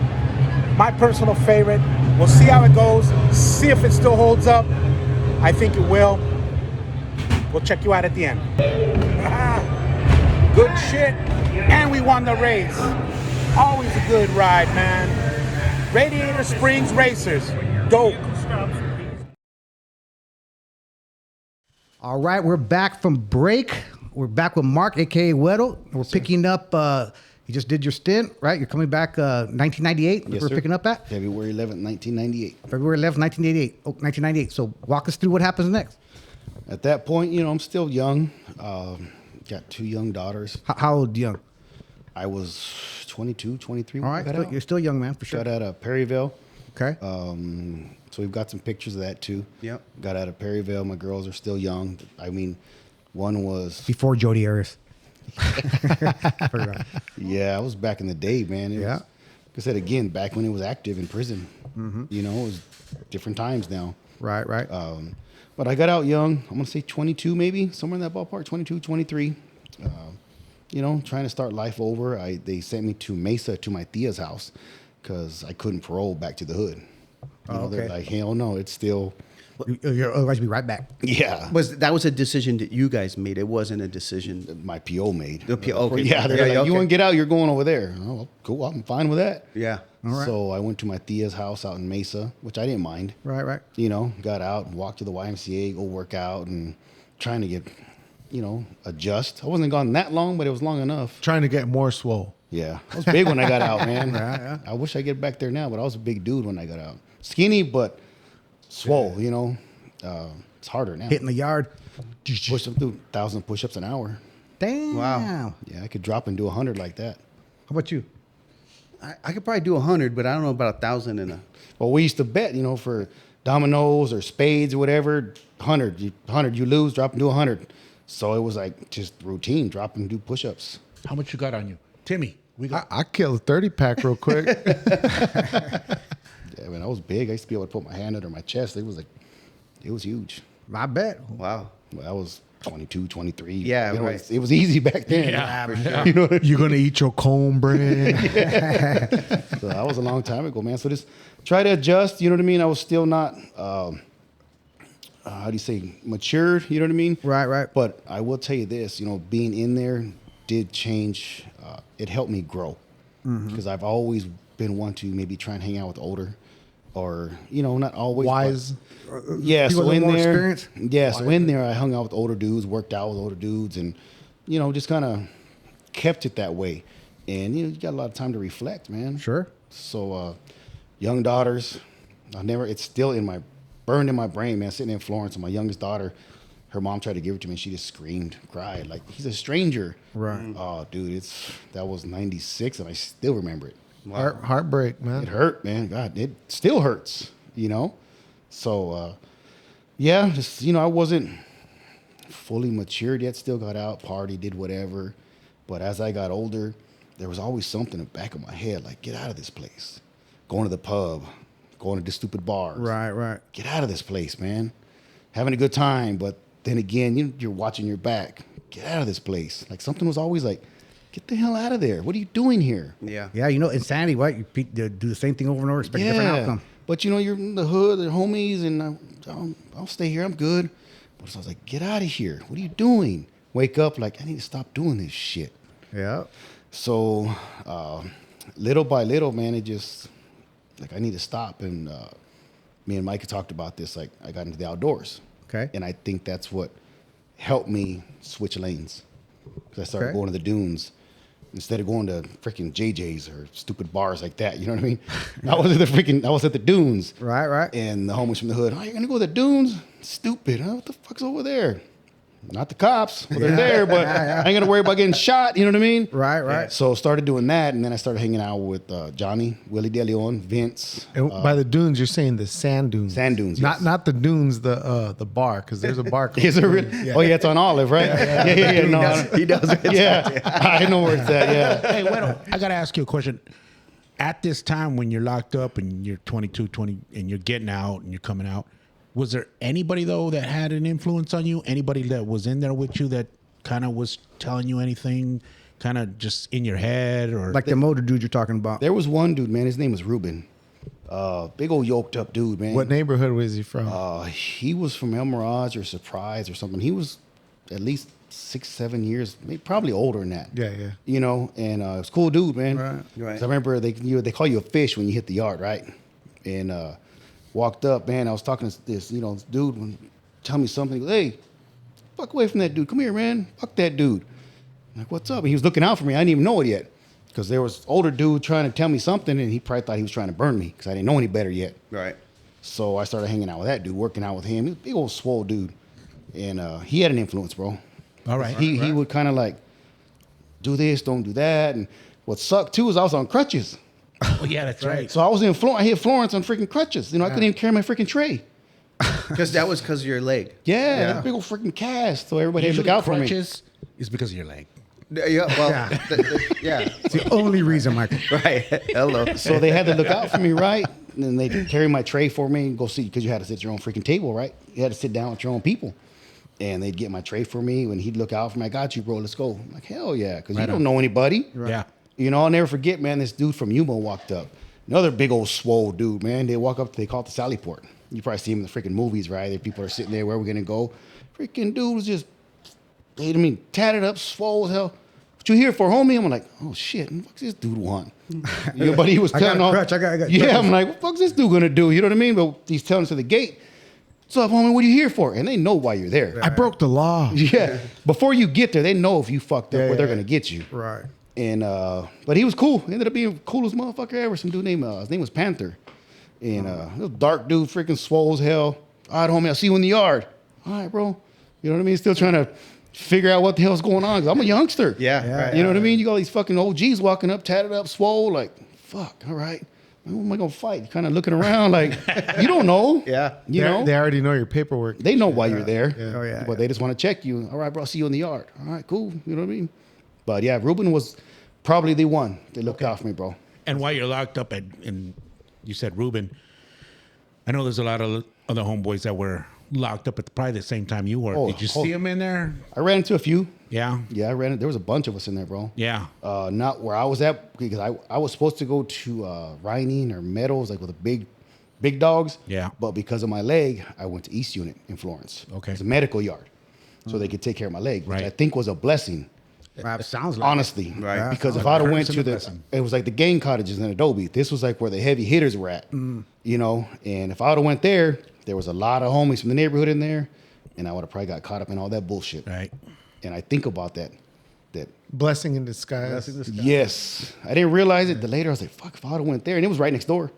My personal favorite. We'll see how it goes, see if it still holds up. I think it will. We'll check you out at the end. Good shit. And we won the race. Always a good ride, man. Radiator Springs Racers. Dope. All right, we're back from break. We're back with Mark, A.K.A. Guero. We're picking up, you just did your stint, right? You're coming back 1998. Yes, we're sir. picking up at? February 11th, 1998. February 11th, 1988. Oh, 1998. So walk us through what happens next. At that point, I'm still young. Got two young daughters. How old young? I was 22, 23. All when I right, got so out. you're still young, man, for sure. Got out of Perryville. Okay. So we've got some pictures of that too. Yep. Got out of Perryville. My girls are still young. I mean, one was, Before Jody Arias. yeah, I was back in the day, man. It Yeah. was, like I said, again, back when it was active in prison. It was different times now. Right, right. But I got out young. I'm going to say 22 maybe, somewhere in that ballpark, 22, 23. Trying to start life over. They sent me to Mesa, to my tia's house, because I couldn't parole back to the hood. They're okay. like, hell no, it's still, You're otherwise be right back. yeah. That was a decision that you guys made. It wasn't a decision. My PO made. The PO, okay. Yeah, they're like, okay. you want to get out, you're going over there. Oh, cool, I'm fine with that. Yeah. right. So I went to my tia's house out in Mesa, which I didn't mind. Right, right. Got out and walked to the YMCA, go work out, and trying to get, adjust. I wasn't gone that long, but it was long enough. trying to get more swole. Yeah, I was big when I got out, man. Yeah. I wish I get back there now, but I was a big dude when I got out. Skinny, but swole, you know. It's harder now. Hitting the yard. Push them through 1,000 push-ups an hour. Damn. Wow. Yeah, I could drop and do 100 like that. How about you? I could probably do 100, but I don't know about 1,000 in a. Well, we used to bet, you know, for dominoes or spades or whatever, 100. You lose, drop and do 100. So it was like just routine, drop and do push-ups. How much you got on you, Timmy? We got. I killed a 30 pack real quick. Yeah, man, I was big. I used to be able to put my hand under my chest. It was huge. I bet. Wow. Well, I was 22, 23. Yeah, you know, right. it was easy back then. Yeah, for sure. You know what I mean? You're gonna eat your cornbread. So that was a long time ago, man. So just try to adjust. You know what I mean? I was still not, how do you say, matured. You know what I mean? Right. But I will tell you this, you know, being in there did change. It helped me grow because I've always been one to maybe try and hang out with older or, you know, not always. Wise. Yeah, People so with in more there, experience? yeah, so in there, I hung out with older dudes, worked out with older dudes, and you know, just kind of kept it that way. And you know, you got a lot of time to reflect, man. Sure. So, young daughters, it's still burned in my brain, man. Sitting in Florence, and my youngest daughter, her mom tried to give it to me, and she just screamed, cried, like he's a stranger. Right. Oh, dude, that was '96, and I still remember it. Heartbreak, man. It hurt, man. God, it still hurts, you know? So, yeah, just, you know, I wasn't fully matured yet. Still got out, party, did whatever. But as I got older, there was always something in the back of my head, like, get out of this place. Going to the pub, going to the stupid bars. Right. Get out of this place, man. Having a good time, but then again, you're watching your back. Get out of this place. Like, something was always like, get the hell out of there. What are you doing here? Yeah. Yeah, you know, insanity, right? You do the same thing over and over, expect a different outcome. But you know, you're in the hood, they're homies, and I'll stay here. I'm good. But so I was like, get out of here. What are you doing? Wake up, like, I need to stop doing this shit. Yeah. So little by little, man, it just, like, I need to stop. And me and Mike talked about this. Like, I got into the outdoors. Okay. And I think that's what helped me switch lanes. Because I started going to the dunes. Instead of going to freaking JJ's or stupid bars like that, you know what I mean? I was at the dunes. Right. And the homies from the hood, oh, you're gonna go to the dunes? Stupid, huh? What the fuck's over there? Not the cops. Well, they're there, but I ain't gonna worry about getting shot, you know what I mean? Right. So started doing that, and then I started hanging out with Johnny, Willie De Leon, Vince. And by the dunes, you're saying the sand dunes. Sand dunes, yes. Not the dunes, the bar, because there's a bar. Is it really? Yeah. Oh, yeah, it's on Olive, right? Yeah. No, He does it. yeah, I know where it's at, yeah. Hey, Guero, I got to ask you a question. At this time when you're locked up and you're 22, 20, and you're getting out and you're coming out, was there anybody, though, that had an influence on you? Anybody that was in there with you that kind of was telling you anything kind of just in your head? Or Like the motor dude you're talking about. There was one dude, man, his name was Ruben. Big old yoked up dude, man. What neighborhood was he from? He was from El Mirage or Surprise or something. He was at least 6-7 years, maybe probably older than that. Yeah. You know, and it was a cool dude, man. Right. 'Cause I remember they call you a fish when you hit the yard, right? And walked up, man. I was talking to this dude when tell me something. He goes, hey, fuck away from that dude. Come here, man. Fuck that dude. I'm like, what's up? And he was looking out for me. I didn't even know it yet. Because there was older dude trying to tell me something, and he probably thought he was trying to burn me because I didn't know any better yet. Right. So I started hanging out with that dude, working out with him. He was a big old swole dude. And he had an influence, bro. all right. He would kind of like, do this, don't do that. And what sucked, too, is I was on crutches. Oh, yeah, that's right. So I was in Florence. I hit Florence on freaking crutches. You know, I couldn't even carry my freaking tray. Because that was because of your leg. Yeah, that big old freaking cast. So everybody had to look Usually out for me. crutches is because of your leg. Yeah. Well. Yeah. Yeah. It's the only reason, Michael. Right. Hello. So they had to look out for me, right? And then they'd carry my tray for me and go see, because you had to sit at your own freaking table, right? You had to sit down with your own people. And they'd get my tray for me, and he'd look out for me. I got you, bro. Let's go. I'm like, hell yeah, because you don't know anybody. Yeah. You know, I'll never forget, man, this dude from Yuma walked up. Another big old swole dude, man. They walk up, they call it the Sally Port. You probably see him in the freaking movies, right? The people are sitting there, where are we going to go? Freaking dude was just, tatted up, swole as hell. What you here for, homie? I'm like, oh, shit, what the fuck's this dude want? But he was telling I got crutches. Yeah, I'm like, what the fuck's this dude going to do? You know what I mean? But he's telling us to the gate. So, homie, what are you here for? And they know why you're there. I broke the law. Yeah. Before you get there, they know if you fucked up where they're going to get you. Right. And but he was cool. He ended up being the coolest motherfucker ever. Some dude named his name was Panther. And little dark dude, freaking swole as hell. All right, homie, I'll see you in the yard. All right, bro. You know what I mean? Still trying to figure out what the hell's going on. 'Cause I'm a youngster. Yeah. Right. You know what I mean? You got all these fucking OGs walking up, tatted up, swole, like, fuck, all right. Who am I going to fight? Kind of looking around like, you don't know. Yeah. You know? They already know your paperwork. They know why you're there. Oh, yeah, But they just want to check you. All right, bro, I'll see you in the yard. All right, cool. You know what I mean? But yeah, Ruben was probably the one that looked out for me, bro. And while you're locked up and you said Ruben, I know there's a lot of other homeboys that were locked up at probably the same time you were. Did you see them in there? I ran into a few. Yeah. Yeah, I ran it. There was a bunch of us in there, bro. Yeah. Not where I was at because I was supposed to go to Reining or Meadows, like with the big dogs. Yeah. But because of my leg, I went to East Unit in Florence. Okay. It's a medical yard. So they could take care of my leg, which Right. I think was a blessing. Sounds like Honestly, Right. Because if Like I'd have a went curse to and a the, blessing. it was like the gang cottages in Adobe. This was like where the heavy hitters were at, you know. And if I would have went there, there was a lot of homies from the neighborhood in there, and I would have probably got caught up in all that bullshit. Right. And I think about that. Blessing in disguise. Yes, I didn't realize it. The later I was like, fuck, if I would have went there, and it was right next door,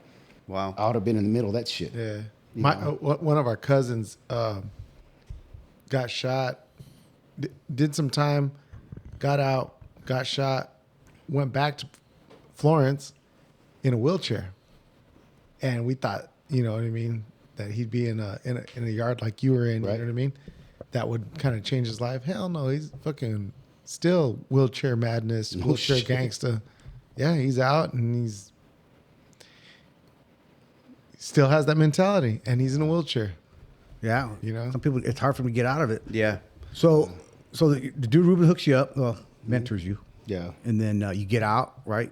Wow. I would have been in the middle of that shit. Yeah. You My know? one of our cousins got shot, did some time, got out, got shot, went back to Florence in a wheelchair, and we thought, you know what I mean, that he'd be in a yard like you were in. Right. You know what I mean? That would kind of change his life. Hell no, he's fucking still wheelchair madness, No wheelchair shit. gangsta. Yeah, he's out and he's still has that mentality, and he's in a wheelchair. Yeah. You know? Some people, it's hard for them to get out of it. Yeah. So the dude Ruben hooks you up, well, mentors you. Yeah. And then you get out, right?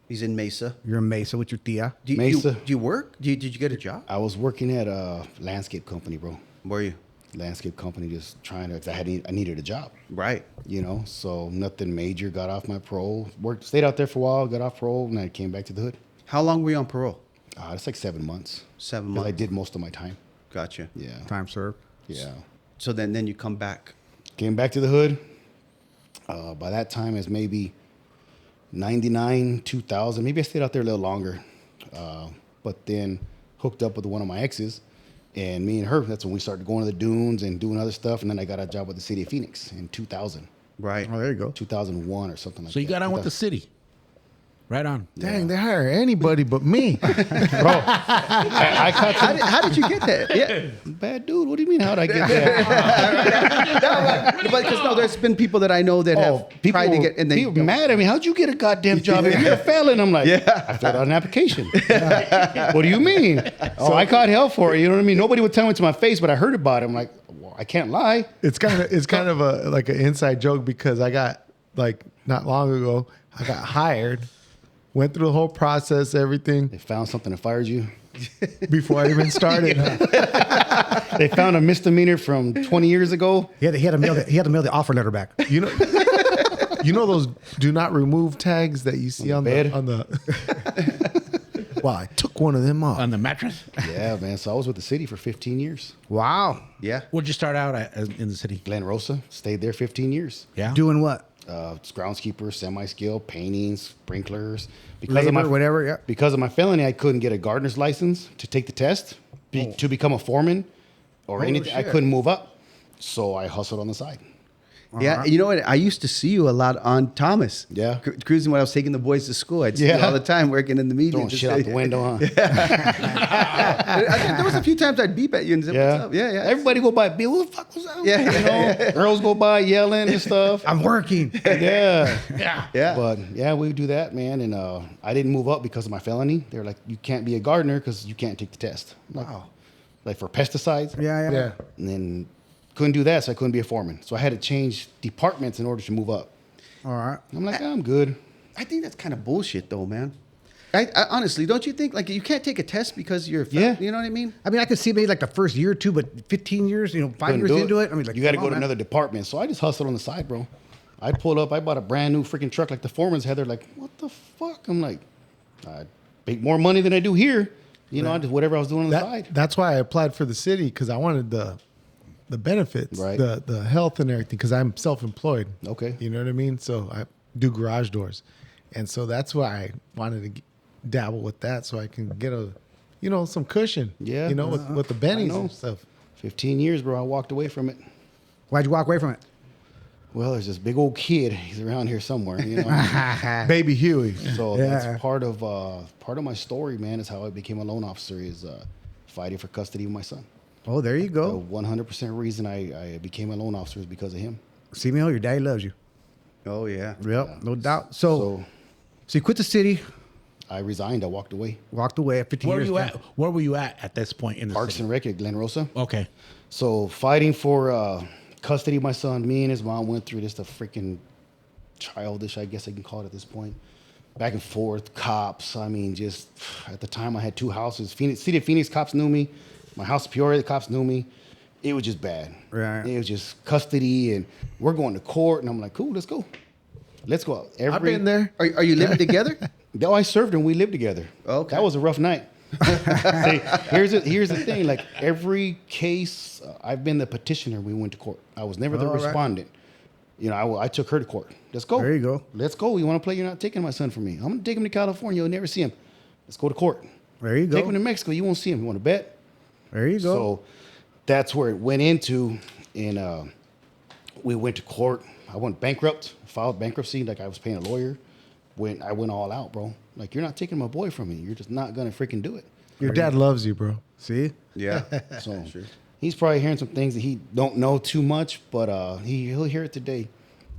He's in Mesa. You're in Mesa with your tia. Do you, Mesa. Do you work? Did you get a job? I was working at a landscape company, bro. Were you? Landscape company, just trying to. 'Cause I needed a job. Right. You know, so nothing major. Got off my parole. Stayed out there for a while. Got off parole, and I came back to the hood. How long were you on parole? It's like 7 months. 7 'Cause I months. did most of my time. Gotcha. Yeah. Time served. Yeah. So then you come back. Came back to the hood. By that time, it's maybe 99, 2000. Maybe I stayed out there a little longer. But then hooked up with one of my exes. And me and her, that's when we started going to the dunes and doing other stuff. And then I got a job with the city of Phoenix in 2000. Right. Oh, there you go. 2001 or something like that. So you got on with the city. Right on. Dang, they hire anybody but me. I caught some How did you get that? Yeah. bad dude. What do you mean? How'd I get there? Because no, there's been people that I know that have tried to get, and they people mad at me. How'd you get a goddamn job? You're a felon. I'm like, I filled out an application. What do you mean? Oh, I caught hell for it. You know what I mean? Nobody would tell me to my face, but I heard about it. I'm like, well, I can't lie. It's kind of a like an inside joke because I got like not long ago I got hired, went through the whole process, everything They found something that fired you. before I even started. They found a misdemeanor from 20 years ago. He had to mail the offer letter back. You know those do not remove tags that you see on bed? the Well, I took one of them off. On the mattress? Yeah, man. So I was with the city for 15 years. Wow. Yeah. Where'd you start out in the city? Glen Rosa, stayed there 15 years. Yeah. Doing what? Groundskeeper, semi-skill, painting, sprinklers. Labor, whatever, yeah. Because of my felony, I couldn't get a gardener's license to take the test to become a foreman or anything. I shit. couldn't move up, so I hustled on the side. Yeah, you know what? I used to see you a lot on Thomas. Yeah. Cruising when I was taking the boys to school. I'd see you Yeah. all the time working in the media. Throwing Just shit out the window, huh? I think there was a few times I'd beep at you and say, Yeah. what's up? Yeah, yeah. Everybody go by, Bill, what the fuck was that? Yeah. You know, girls go by yelling and stuff. I'm working. Yeah. Yeah. But yeah, we would do that, man. And I didn't move up because of my felony. They were like, you can't be a gardener because you can't take the test. Wow. Like for pesticides. Yeah. Yeah. And then couldn't do that, so I couldn't be a foreman. So I had to change departments in order to move up. All right. I'm like, I'm good. I think that's kind of bullshit, though, man. I honestly, don't you think? Like, you can't take a test because you're a felon, Yeah. You know what I mean? I mean, I could see maybe like the first year or two, but 15 years, 5 Couldn't years do into it. I mean, like you got to come go on, to man. another department. So I just hustled on the side, bro. I pulled up. I bought a brand new freaking truck like the foreman's had. They're like, what the fuck? I'm like, I make more money than I do here. You know, I just whatever I was doing on the side. That's why I applied for the city because I wanted the benefits, Right. the health and everything because I'm self-employed. Okay. You know what I mean? So I do garage doors. And so that's why I wanted to dabble with that so I can get a some cushion. Yeah. With the bennies know. and stuff. 15 years, bro. I walked away from it. Why'd you walk away from it? Well, there's this big old kid. He's around here somewhere, you know. Baby Huey. So Yeah. that's part of my story, man. Is how I became a loan officer. Is fighting for custody of my son. Oh, there you The go. 100% reason I became a loan officer is because of him. Simeo, your daddy loves you. Oh yeah. Yep, no doubt. So you quit the city, I resigned. I walked away. walked away at 15 Where were years. you at? Where were you at this point in the Parks city? and Rec at Glen Rosa. Okay. So fighting for custody of my son, me and his mom went through just a freaking childish, I guess I can call it at this point. Back and forth, cops. I mean, just at the time I had 2 houses. City of Phoenix cops knew me. My house in Peoria, the cops knew me. It was just bad. Right. It was just custody, and we're going to court, and I'm like, cool, let's go. Let's go out. I've been there. Are you living together? No, I served and we lived together. Okay. That was a rough night. See, here's the thing. Like every case, I've been the petitioner. We went to court. I was never the All right. respondent. You know, I took her to court. Let's go. There you go. Let's go. You want to play? You're not taking my son from me. I'm going to take him to California. You'll never see him. Let's go to court. There you Take him to go. Mexico. You won't see him. You want to bet? There you go. So that's where it went into. And we went to court. I went bankrupt, filed bankruptcy like I was paying a lawyer. I went all out, bro. Like, you're not taking my boy from me. You're just not going to freaking do it. Your dad loves you, bro. See? Yeah. So he's probably hearing some things that he don't know too much, but he'll hear it today.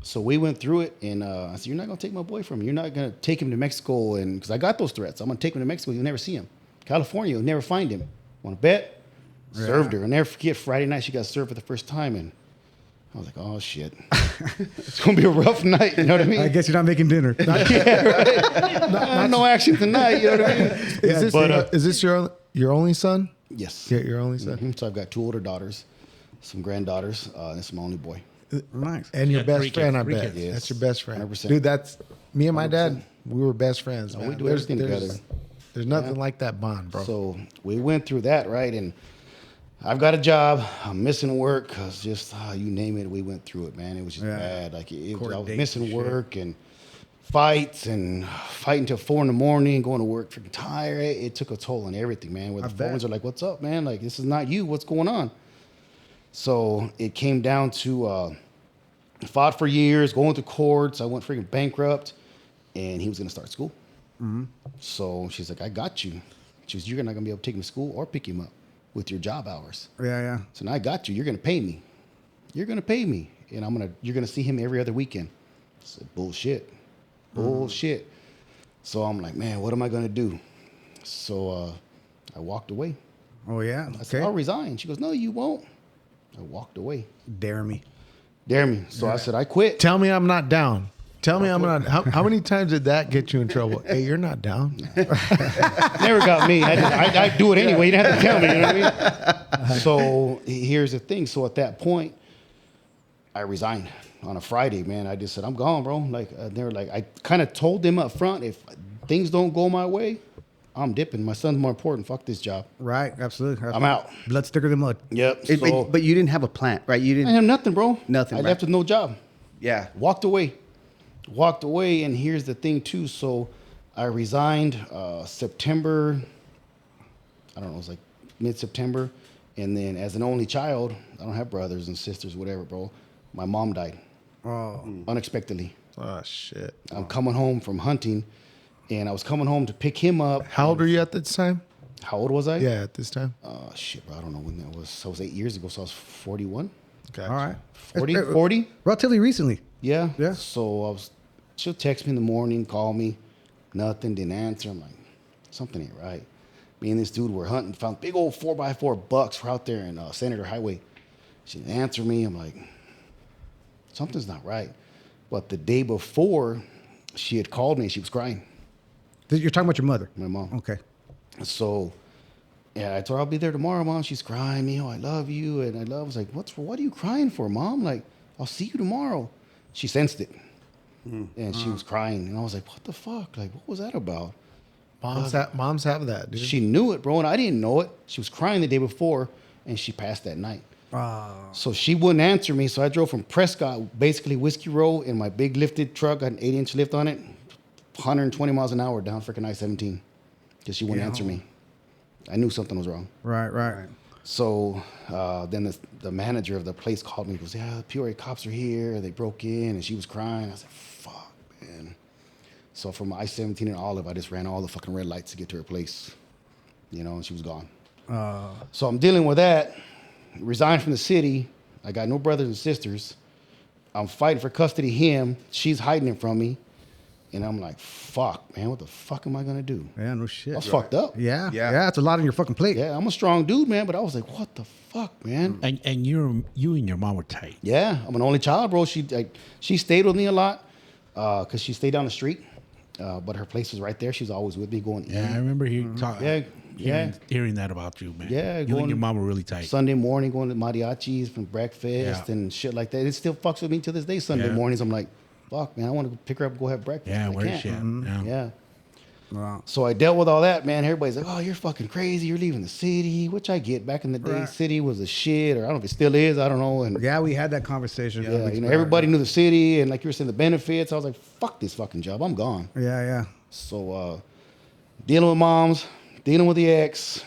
So we went through it, and I said, you're not going to take my boy from me. You're not going to take him to Mexico, and because I got those threats. I'm going to take him to Mexico. You'll never see him. California, you'll never find him. Want to bet? Served her. I'll never forget Friday night she got served for the first time, and I was like, oh, shit. It's going to be a rough night, you know what I mean? I guess you're not making dinner. No action tonight, you know what I mean? Is this your only son? Yes. Yeah, your only son. So I've got 2 older daughters, some granddaughters, and this is my only boy. Nice. And your Yeah, best 3 friend, kids, I 3 bet. kids. Yes. That's your best friend. 100%. Dude, that's me and my dad. We were best friends, man. we do everything together. There's nothing like that bond, bro. So we went through that, right? And I've got a job. I'm missing work because just you name it, we went through it, man. It was just bad. Like I was dates missing and work and fights and fighting till 4 a.m, going to work freaking tired. It took a toll on everything, man. Where the phones are like, "What's up, man? Like this is not you. What's going on?" So it came down to fought for years, going to courts. I went freaking bankrupt, and he was gonna start school. So she's like, "I got you." She was, "You're not gonna be able to take him to school or pick him up with your job hours." Yeah. So now I got you. You're gonna pay me. You're gonna pay me, and you're gonna see him every other weekend. I said, bullshit. So I'm like, man, what am I gonna do? So I walked away. Oh, yeah. I said, I'll resign. She goes, no, you won't. I walked away. Dare me. Dare me. So I said, I quit. Tell me I'm not down. Tell me I'm not. How many times did that get you in trouble? Hey, you're not down. Never got me. I do it anyway. You didn't have to tell me. You know what I mean? So here's the thing. So at that point, I resigned on a Friday, man. I just said, I'm gone, bro. Like they were like, I kind of told them up front, if things don't go my way, I'm dipping. My son's more important. Fuck this job. Right. Absolutely. I'm out. Blood thicker than mud. Yep. But you didn't have a plan, right? You I didn't. have nothing, bro. Nothing, I right. left with no job. Yeah. Walked away, and here's the thing too. So I resigned September. I don't know. It was like mid-September, and then as an only child, I don't have brothers and sisters, whatever, bro. My mom died unexpectedly. Oh shit. I'm coming home from hunting, and I was coming home to pick him up. How old are you at this time? How old was I? Yeah, at this time. Shit, bro. I don't know when that was. I was 8 years ago, so I was 41. Gotcha. All right. 40? Relatively recently. Yeah. Yeah. So she'll text me in the morning, call me, nothing, didn't answer. I'm like, something ain't right. Me and this dude were hunting, found big old 4x4 bucks. We're out there in Senator Highway. She didn't answer me. I'm like, something's not right. But the day before, she had called me and she was crying, You're talking about your mother. my mom. Okay. So, yeah, I told her I'll be there tomorrow, Mom. She's crying, I love you. And I was like, what are you crying for, Mom? Like, I'll see you tomorrow. She sensed it. And she was crying. And I was like, what the fuck? Like, what was that about? Moms have that, dude. She knew it, bro, and I didn't know it. She was crying the day before, and she passed that night. So she wouldn't answer me. So I drove from Prescott, basically Whiskey Row, in my big lifted truck, got an 8-inch lift on it, 120 miles an hour down freaking I-17, because she wouldn't answer me. I knew something was wrong. Right. So then the manager of the place called me. He goes, yeah, the Peoria cops are here. They broke in, and she was crying. I said, fuck, man. So from I-17 and Olive, I just ran all the fucking red lights to get to her place. You know, and she was gone. So I'm dealing with that. Resigned from the city. I got no brothers and sisters. I'm fighting for custody of him. She's hiding him from me. And I'm like, fuck, man, what the fuck am I going to do? Yeah, no shit. I was fucked up. Yeah. It's a lot on your fucking plate. Yeah, I'm a strong dude, man, but I was like, what the fuck, man? And you and your mom were tight. Yeah, I'm an only child, bro. She stayed with me a lot because she stayed down the street, but her place was right there. She was always with me going. Yeah, I remember hearing that about you, man. Yeah, you and your mom were really tight. Sunday morning going to mariachis from breakfast and shit like that. It still fucks with me to this day. Sunday mornings, I'm like, fuck, man, I want to pick her up and go have breakfast. Yeah, I where's can't. she at? Yeah. Wow. So I dealt with all that, man. Everybody's like, oh, you're fucking crazy. You're leaving the city, which I get. Back in the day, city was a shit, or I don't know if it still is. I don't know. And Yeah, we had that conversation. yeah, you know, everybody knew the city, and like you were saying, the benefits. I was like, fuck this fucking job. I'm gone. Yeah. So dealing with moms, dealing with the ex,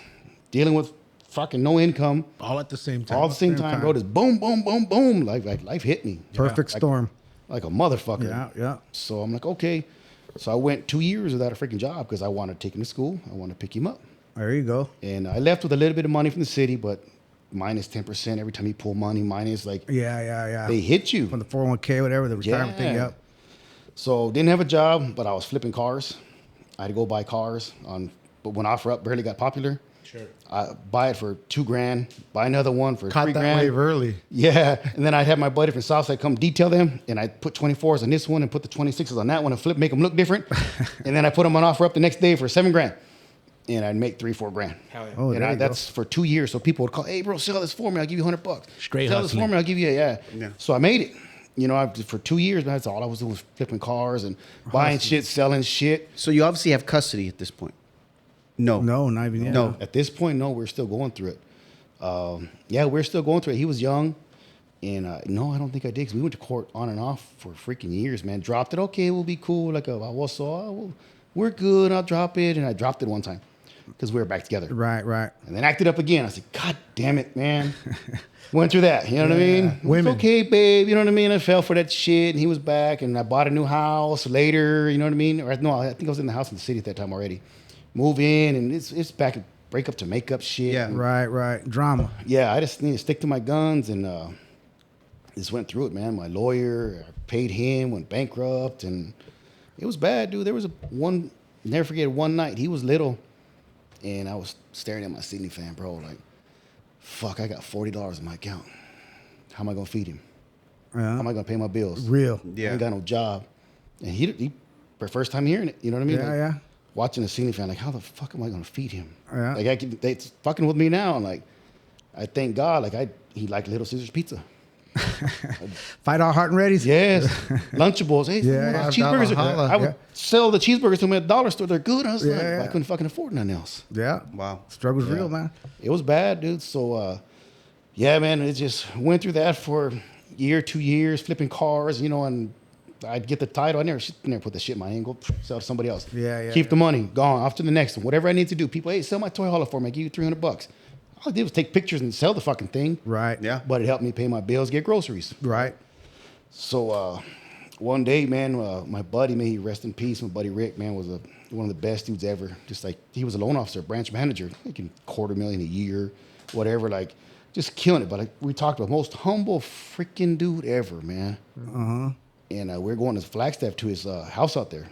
dealing with fucking no income. All at the same time. All at the same time, bro. Just boom, boom, boom, boom. Like life hit me. Perfect storm. Like a motherfucker. Yeah. So I'm like, okay. So I went 2 years without a freaking job because I wanted to take him to school. I wanted to pick him up. There you go. And I left with a little bit of money from the city, but minus 10% every time you pull money. Minus like, Yeah. they hit you. From the 401k, whatever, the retirement thing. Yep. So didn't have a job, but I was flipping cars. I had to go buy cars but when OfferUp barely got popular. Sure. I buy it for $2,000, buy another one for Caught $3,000. that wave early. Yeah, and then I'd have my buddy from Southside come detail them, and I'd put 24s on this one and put the 26s on that one and make them look different. And then I put them on OfferUp the next day for $7,000, and I'd make $3-4 grand. Hell yeah. Oh, And there you that's for 2 years. So people would call, hey, bro, sell this for me. I'll give you $100. Straight sell this hustling. for me. I'll give you yeah. So I made it. You know, for 2 years, man, that's all I was doing was flipping cars and buying shit, selling shit. So you obviously have custody at this point. No, not even yet. No. At this point, no, we're still going through it. We're still going through it. He was young. And no, I don't think I did because we went to court on and off for freaking years, man. Dropped it. Okay, we'll be cool. Like, we're good. I'll drop it. And I dropped it one time because we were back together. Right. And then acted up again. I said, God damn it, man. Went through that. You know what I mean? Women. It's okay, babe. You know what I mean? I fell for that shit. And he was back. And I bought a new house later. You know what I mean? Or no, I think I was in the house in the city at that time already. Move in. And it's back and break up to make up shit. Yeah. And Right. Drama. yeah, I just need to stick to my guns and just went through it, man. My lawyer, I paid him, went bankrupt, and it was bad, dude. There was never forget one night. He was little, and I was staring at my Sydney fan, bro, like, fuck, I got $40 in my account. How am I gonna feed him? How am I gonna pay my bills? Real. Yeah. I ain't got no job. And he for first time hearing it, you know what I mean? Yeah. Watching the Sydney fan, like, how the fuck am I gonna feed him? Yeah. Like, it's fucking with me now, and like, I thank God, like, he liked Little Caesars pizza. Fight our heart and readies. Yes, Lunchables. Hey, Yeah. cheeseburgers. Holla. I would sell the cheeseburgers to them at the dollar store. They're good. I was like, Yeah. I couldn't fucking afford nothing else. Yeah. Wow. Struggle's real, man. It was bad, dude. So, yeah, man, it just went through that for a year, 2 years, flipping cars, you know, and I'd get the title. I never put the shit in my hand. Go sell to somebody else. Yeah. Keep the money. Gone. Off to the next one. Whatever I need to do. People, hey, sell my toy hauler for me. I give you $300. All I did was take pictures and sell the fucking thing. Right. Yeah. But it helped me pay my bills, get groceries. Right. So one day, man, my buddy, may he rest in peace, my buddy Rick, man, was one of the best dudes ever. Just like, he was a loan officer, branch manager, making $250,000 a year, whatever, like, just killing it. But like we talked about, most humble freaking dude ever, man. And we're going to Flagstaff to his house out there.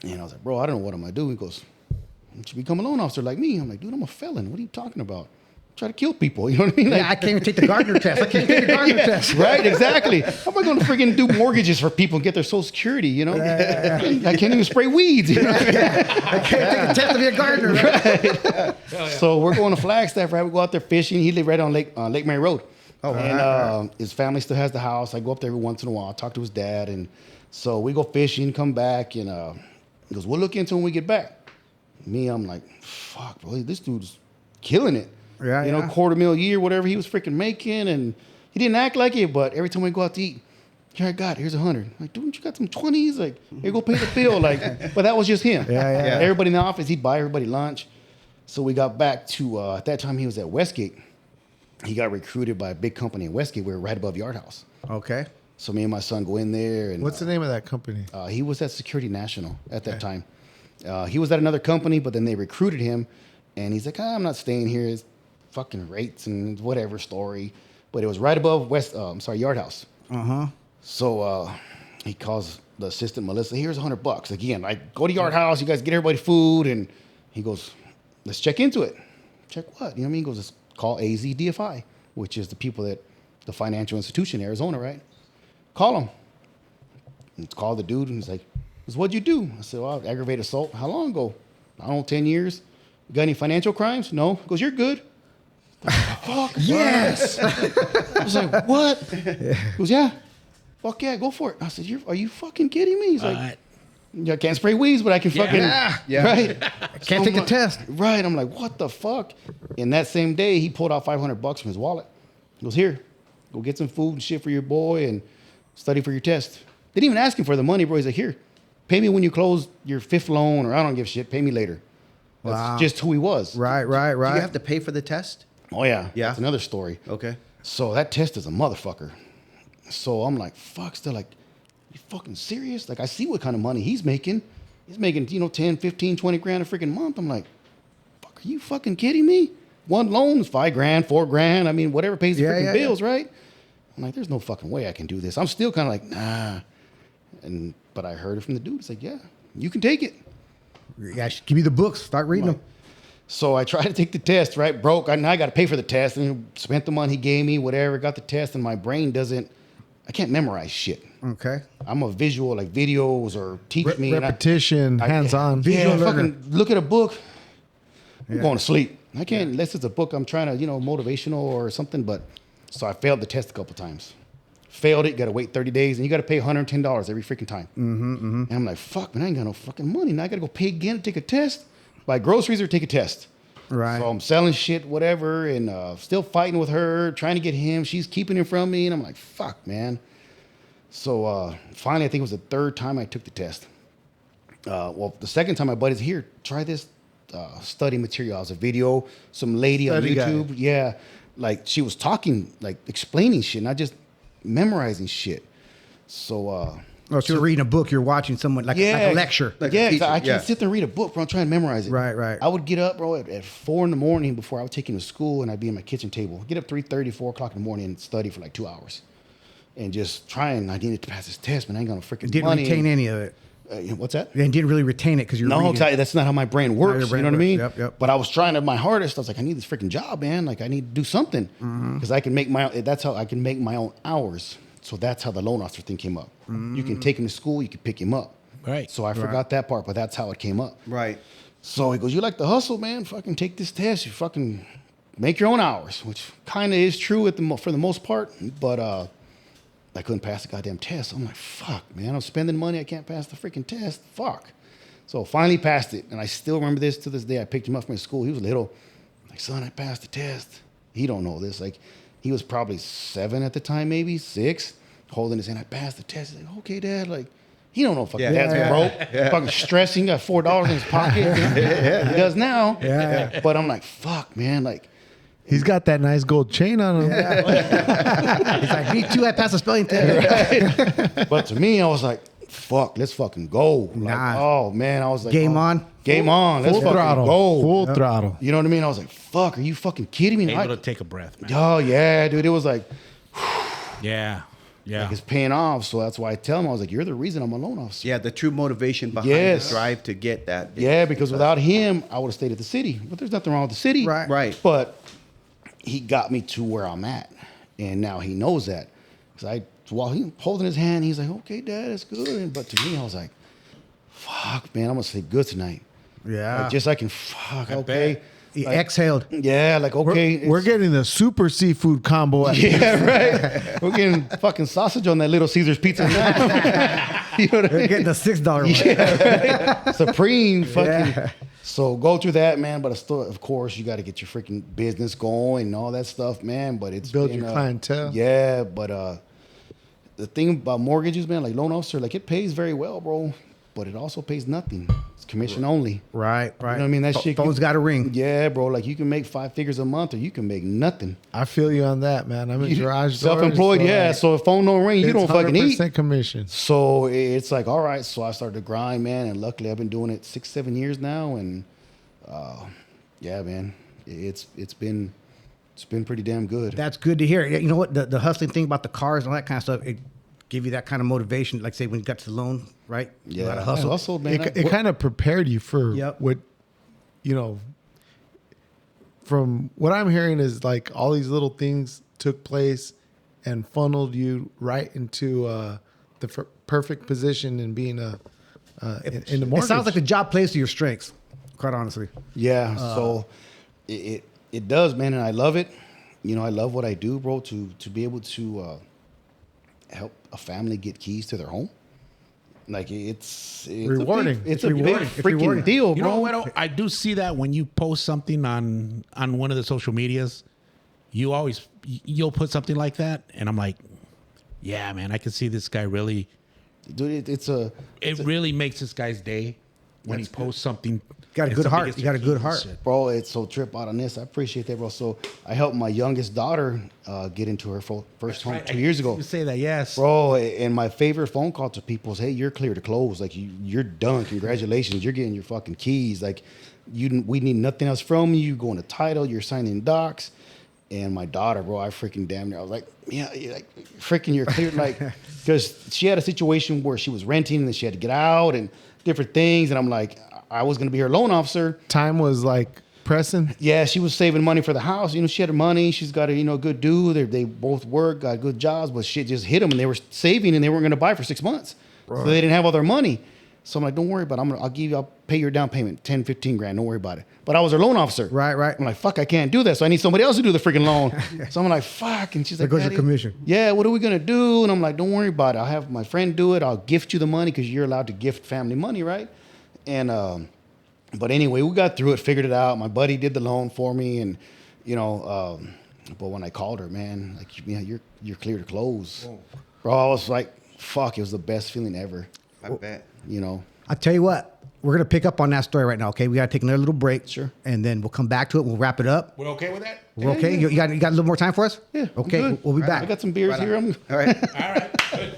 And I was like, bro, I don't know what I'm going to do. He goes, you should become a loan officer like me. I'm like, dude, I'm a felon. What are you talking about? Try to kill people. You know what I mean? Like, Yeah, I can't even take the Gardner test. Right, exactly. How am I going to freaking do mortgages for people and get their Social Security, you know? I can't even spray weeds. You know? I can't take the test to be a gardener. Right? So we're going to Flagstaff, right? We go out there fishing. He lived right on Lake Mary Road. Oh, and his family still has the house. I go up there every once in a while, talk to his dad. And so we go fishing, come back, and he goes, we'll look into it when we get back. Me, I'm like, fuck, bro, this dude's killing it. Yeah, you know, $250,000 a year, whatever he was freaking making, and he didn't act like it. But every time we go out to eat, here I got, here's 100. Like, dude, you got some 20s? Like, here, go pay the bill. Like, but that was just him. Yeah. Everybody in the office, he'd buy everybody lunch. So we got back to, at that time he was at Westgate. He got recruited by a big company in Westgate. We were right above Yard House. Okay. So me and my son go in there. And What's the name of that company? he was at Security National at that time. He was at another company, but then they recruited him. And he's like, I'm not staying here. It's fucking rates and whatever story. But it was right above Yard House. Uh-huh. So he calls the assistant, Melissa, here's $100. Again, I go to Yard House, you guys get everybody food, and he goes, let's check into it. Check what? You know what I mean? He goes, let's call AZDFI, which is the people that, the financial institution in Arizona, right? Call him. Let's call the dude, and he's like, what'd you do? I said, well, aggravated assault. How long ago? I don't know, 10 years. You got any financial crimes? No. He goes, you're good. Fuck. Yes. I was like, what? He goes, yeah. Fuck yeah, go for it. I said, are you fucking kidding me? He's like, yeah, I can't spray weeds, but I can fucking, right? Can't take the test. Right. I'm like, what the fuck? And that same day, he pulled out $500 from his wallet. He goes, here, go get some food and shit for your boy and study for your test. Didn't even ask him for the money, bro. He's like, here, pay me when you close your 5th loan, or I don't give a shit. Pay me later. That's Wow. just who he was. Right. Do you have to pay for the test? Oh, yeah. Yeah. That's another story. Okay. So that test is a motherfucker. So I'm like, fuck, still like, you fucking serious? Like, I see what kind of money he's making. He's making, 10, 15, 20 grand a freaking month. I'm like, fuck, are you fucking kidding me? One loan is $5 grand, $4 grand. I mean, whatever pays the freaking bills, right? I'm like, there's no fucking way I can do this. I'm still kind of like, nah. But I heard it from the dude. It's like, yeah, you can take it. Yeah, give me the books. Start reading them. So I tried to take the test, right? Broke. Now I got to pay for the test. And spent the money he gave me, whatever. Got the test, and my brain I can't memorize shit. Okay. I'm a visual, like videos or teach me. Repetition, hands-on. Yeah, fucking look at a book. I'm going to sleep. I can't, unless it's a book I'm trying to, motivational or something. But so I failed the test a couple times. Failed it, got to wait 30 days, and you got to pay $110 every freaking time. And I'm like, fuck, man, I ain't got no fucking money. Now I got to go pay again to take a test, buy groceries or take a test. Right. So I'm selling shit, whatever, and still fighting with her, trying to get him. She's keeping him from me, and I'm like, fuck, man. So finally, I think it was the 3rd time I took the test. The 2nd time, my buddy's here, try this study material. It was a video, some lady Study on YouTube. guide. Yeah, like she was talking, like explaining shit, not just memorizing shit. So so you're reading a book. You're watching someone like a lecture. Like a yeah, teacher, I can't yeah. sit there and read a book, bro. I'm trying to memorize it. Right. I would get up, bro, at 4 in the morning before I would take him to school, and I'd be at my kitchen table. Get up 3:30, 4 o'clock in the morning and study for like 2 hours. And just trying, I needed to pass this test, man. I ain't gonna freaking Didn't money. retain any of it. What's that? Then didn't really retain it because you're No, reading. exactly. That's not how my brain works. your brain You know what I mean? works. Yep. But I was trying to my hardest. I was like, I need this freaking job, man. Like, I need to do something because I can make that's how I can make my own hours. So that's how the loan officer thing came up. You can take him to school, you can pick him up. Right. So I forgot that part, but that's how it came up. Right. So he goes, you like to hustle, man? Fucking take this test. You fucking make your own hours, which kind of is true for the most part. But I couldn't pass the goddamn test. I'm like, fuck, man. I'm spending money. I can't pass the freaking test. Fuck. So finally passed it. And I still remember this to this day. I picked him up from his school. He was little. Like, son, I passed the test. He don't know this. Like, he was probably 7 at the time, maybe 6, holding his hand. I passed the test. He's like, okay, Dad. Like, he don't know fucking dad's broke. Fucking stressing. Got $4 in his pocket. He does now. Yeah. But I'm like, fuck, man. Like, He's got that nice gold chain on him. He's like, me too. I passed the spelling test. but to me, I was like, fuck, let's fucking go. Like, Nah. oh, man. I was like, Game oh, on. Game on. Let's Full fucking throttle. go. Full throttle. You know what I mean? I was like, fuck, are you fucking kidding me? Able to take a breath, man. Oh, yeah, dude. It was like, Yeah. like it's paying off. So that's why I tell him, I was like, you're the reason I'm a loan officer. Yeah, the true motivation behind Yes. the drive to get that. Yeah, because without him, I would have stayed at the city. But there's nothing wrong with the city. Right. Right. But he got me to where I'm at. And now he knows that. Because while he holding his hand, he's like, okay, Dad, that's good. But to me, I was like, fuck, man, I'm going to sleep good tonight. Yeah. Like, just I can, fuck, okay. bet. He Like, exhaled. yeah, like, okay. We're it's- getting the super seafood combo. Yeah, right. We're getting fucking sausage on that Little Caesars pizza. You know what I They're mean? getting the $6 one. Yeah, right. Supreme fucking. Yeah. So go through that, man. But still, of course, you got to get your freaking business going and all that stuff, man. But it's Build been, your clientele. Yeah, but the thing about mortgages, man, like loan officer, like it pays very well, bro. but it also pays nothing. It's commission only. Right. You know what I mean? That shit. Phone's got a ring. Yeah, bro. Like you can make 5 figures a month, or you can make nothing. I feel you on that, man. I'm in garage doors, Self-employed, yeah. So if phone don't ring, you don't fucking eat. 100% commission. So it's like, all right. So I started to grind, man, and luckily I've been doing it 6-7 years now, and yeah, man, it's been pretty damn good. That's good to hear. You know what? The hustling thing about the cars and all that kind of stuff, it give you that kind of motivation. Like say when you got to the loan, right? You Yeah, gotta hustle. hustle, man. It kind of prepared you for Yep. what, you know, from what I'm hearing is like all these little things took place and funneled you right into the perfect position in being in the mortgage. It sounds like the job plays to your strengths, quite honestly. Yeah, so it does, man, and I love it. You know, I love what I do, bro. To be able to help a family get keys to their home, like it's rewarding. It's It's a rewarding. big It's freaking rewarding. deal, You bro. know what? I do see that when you post something on one of the social medias, you'll put something like that, and I'm like, yeah, man, I can see this guy really. Dude, It really makes this guy's day when he posts something. Got a good heart. You got a good heart. bro. It's so trip out on this. I appreciate that, bro. So I helped my youngest daughter get into her first home 2 years ago. You say that, yes, Bro, and my favorite phone call to people is, "Hey, you're clear to close. Like you're done. Congratulations, you're getting your fucking keys. Like we need nothing else from you. You going to title. You're signing docs." And my daughter, bro, I freaking damn near. I was like, "Yeah, like freaking, you're clear." Like, because she had a situation where she was renting and then she had to get out and different things. And I'm like, I was gonna be her loan officer. Time was like pressing. Yeah, she was saving money for the house. You know, she had her money. She's got a good dude. They both work, got good jobs, but shit just hit them, and they were saving, and they weren't going to buy for 6 months, so they didn't have all their money. So I'm like, don't worry about it. I'll pay your down payment, 10, 15 grand. Don't worry about it. But I was her loan officer. Right. I'm like, fuck, I can't do that. So I need somebody else to do the freaking loan. So I'm like, fuck. And she's There like, goes your "Daddy, commission." Yeah, what are we going to do? And I'm like, don't worry about it. I'll have my friend do it. I'll gift you the money because you're allowed to gift family money, right? And, but anyway, we got through it, figured it out. My buddy did the loan for me. And, but when I called her, man, like, you're clear to close. Whoa. Bro, I was like, fuck, it was the best feeling ever. I bet. I'll tell you what, we're going to pick up on that story right now, okay? We got to take another little break. Sure. And then we'll come back to it. We'll wrap it up. We're okay with that? We're okay? You got a little more time for us? Yeah. I'm Okay, good. we'll be back. I got some beers here. All right. All right. Good.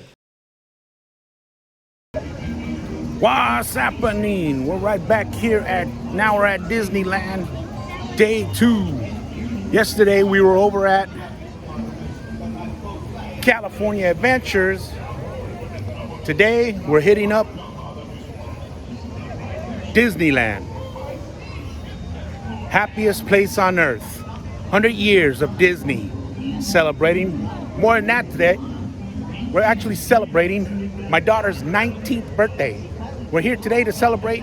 What's happening? We're right back here now we're at Disneyland, day 2. Yesterday we were over at California Adventures. Today we're hitting up Disneyland. Happiest place on earth. 100 years of Disney. Celebrating more than that today. We're actually celebrating my daughter's 19th birthday. We're here today to celebrate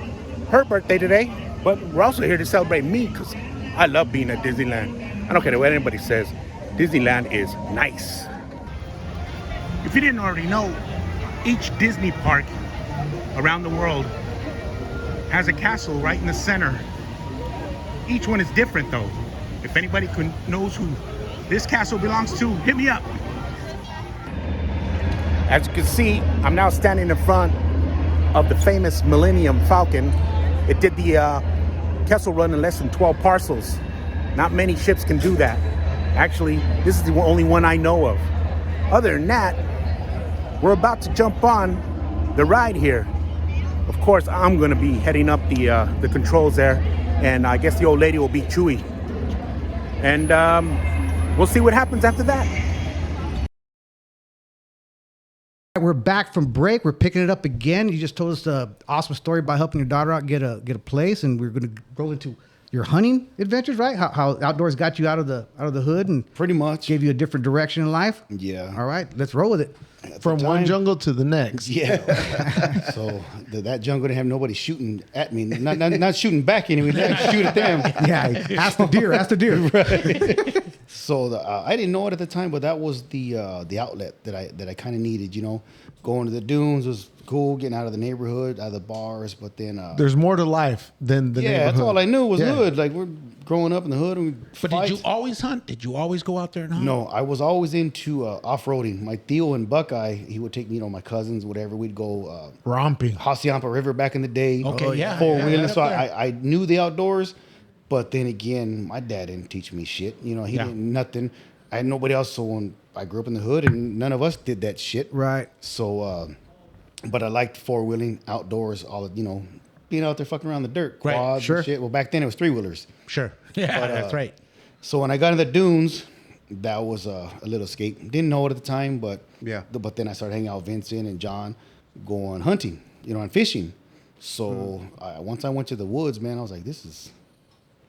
her birthday today, but we're also here to celebrate me because I love being at Disneyland. I don't care what anybody says. Disneyland is nice. If you didn't already know, each Disney park around the world has a castle right in the center. Each one is different though. If anybody knows who this castle belongs to, hit me up. As you can see, I'm now standing in front of the famous Millennium Falcon. It did the Kessel Run in less than 12 parcels. Not many ships can do that. Actually, this is the only one I know of. Other than that, we're about to jump on the ride here. Of course, I'm gonna be heading up the controls there, and I guess the old lady will be Chewie. And we'll see what happens after that. We're back from break. We're picking it up again. You just told us an awesome story about helping your daughter out get a place, and we're going to roll into your hunting adventures, right? How outdoors got you out of the hood and Pretty much. gave you a different direction in life. Yeah. All right, let's roll with it. From one jungle to the next. Yeah. So that jungle didn't have nobody shooting at me. Not shooting back anyway. They shoot at them. Yeah, ask the deer. Ask the deer. So I didn't know it at the time, but that was the outlet that I kind of needed. You know, going to the dunes was cool, getting out of the neighborhood, out of the bars. But then There's more to life than the neighborhood. that's all I knew was Yeah. hood. Like we're growing up in the hood. And But did you always hunt? Did you always go out there and hunt? No, I was always into off-roading. My Theo and Buckeye, he would take me, my cousins, whatever. We'd go Romping. Hacienda River back in the day. Okay, yeah, Four-wheeling. yeah, right So up there. I knew the outdoors. But then again, my dad didn't teach me shit. He didn't nothing. I had nobody else. So when I grew up in the hood, and none of us did that shit. Right. So, but I liked four-wheeling, outdoors, all being out there fucking around the dirt, Right, quads sure. and shit. Well, back then it was three-wheelers. Sure. Yeah, But, that's right. So when I got in the dunes, that was a little escape. Didn't know it at the time, but Yeah. But then I started hanging out with Vincent and John, going hunting, and fishing. So once I went to the woods, man, I was like, this is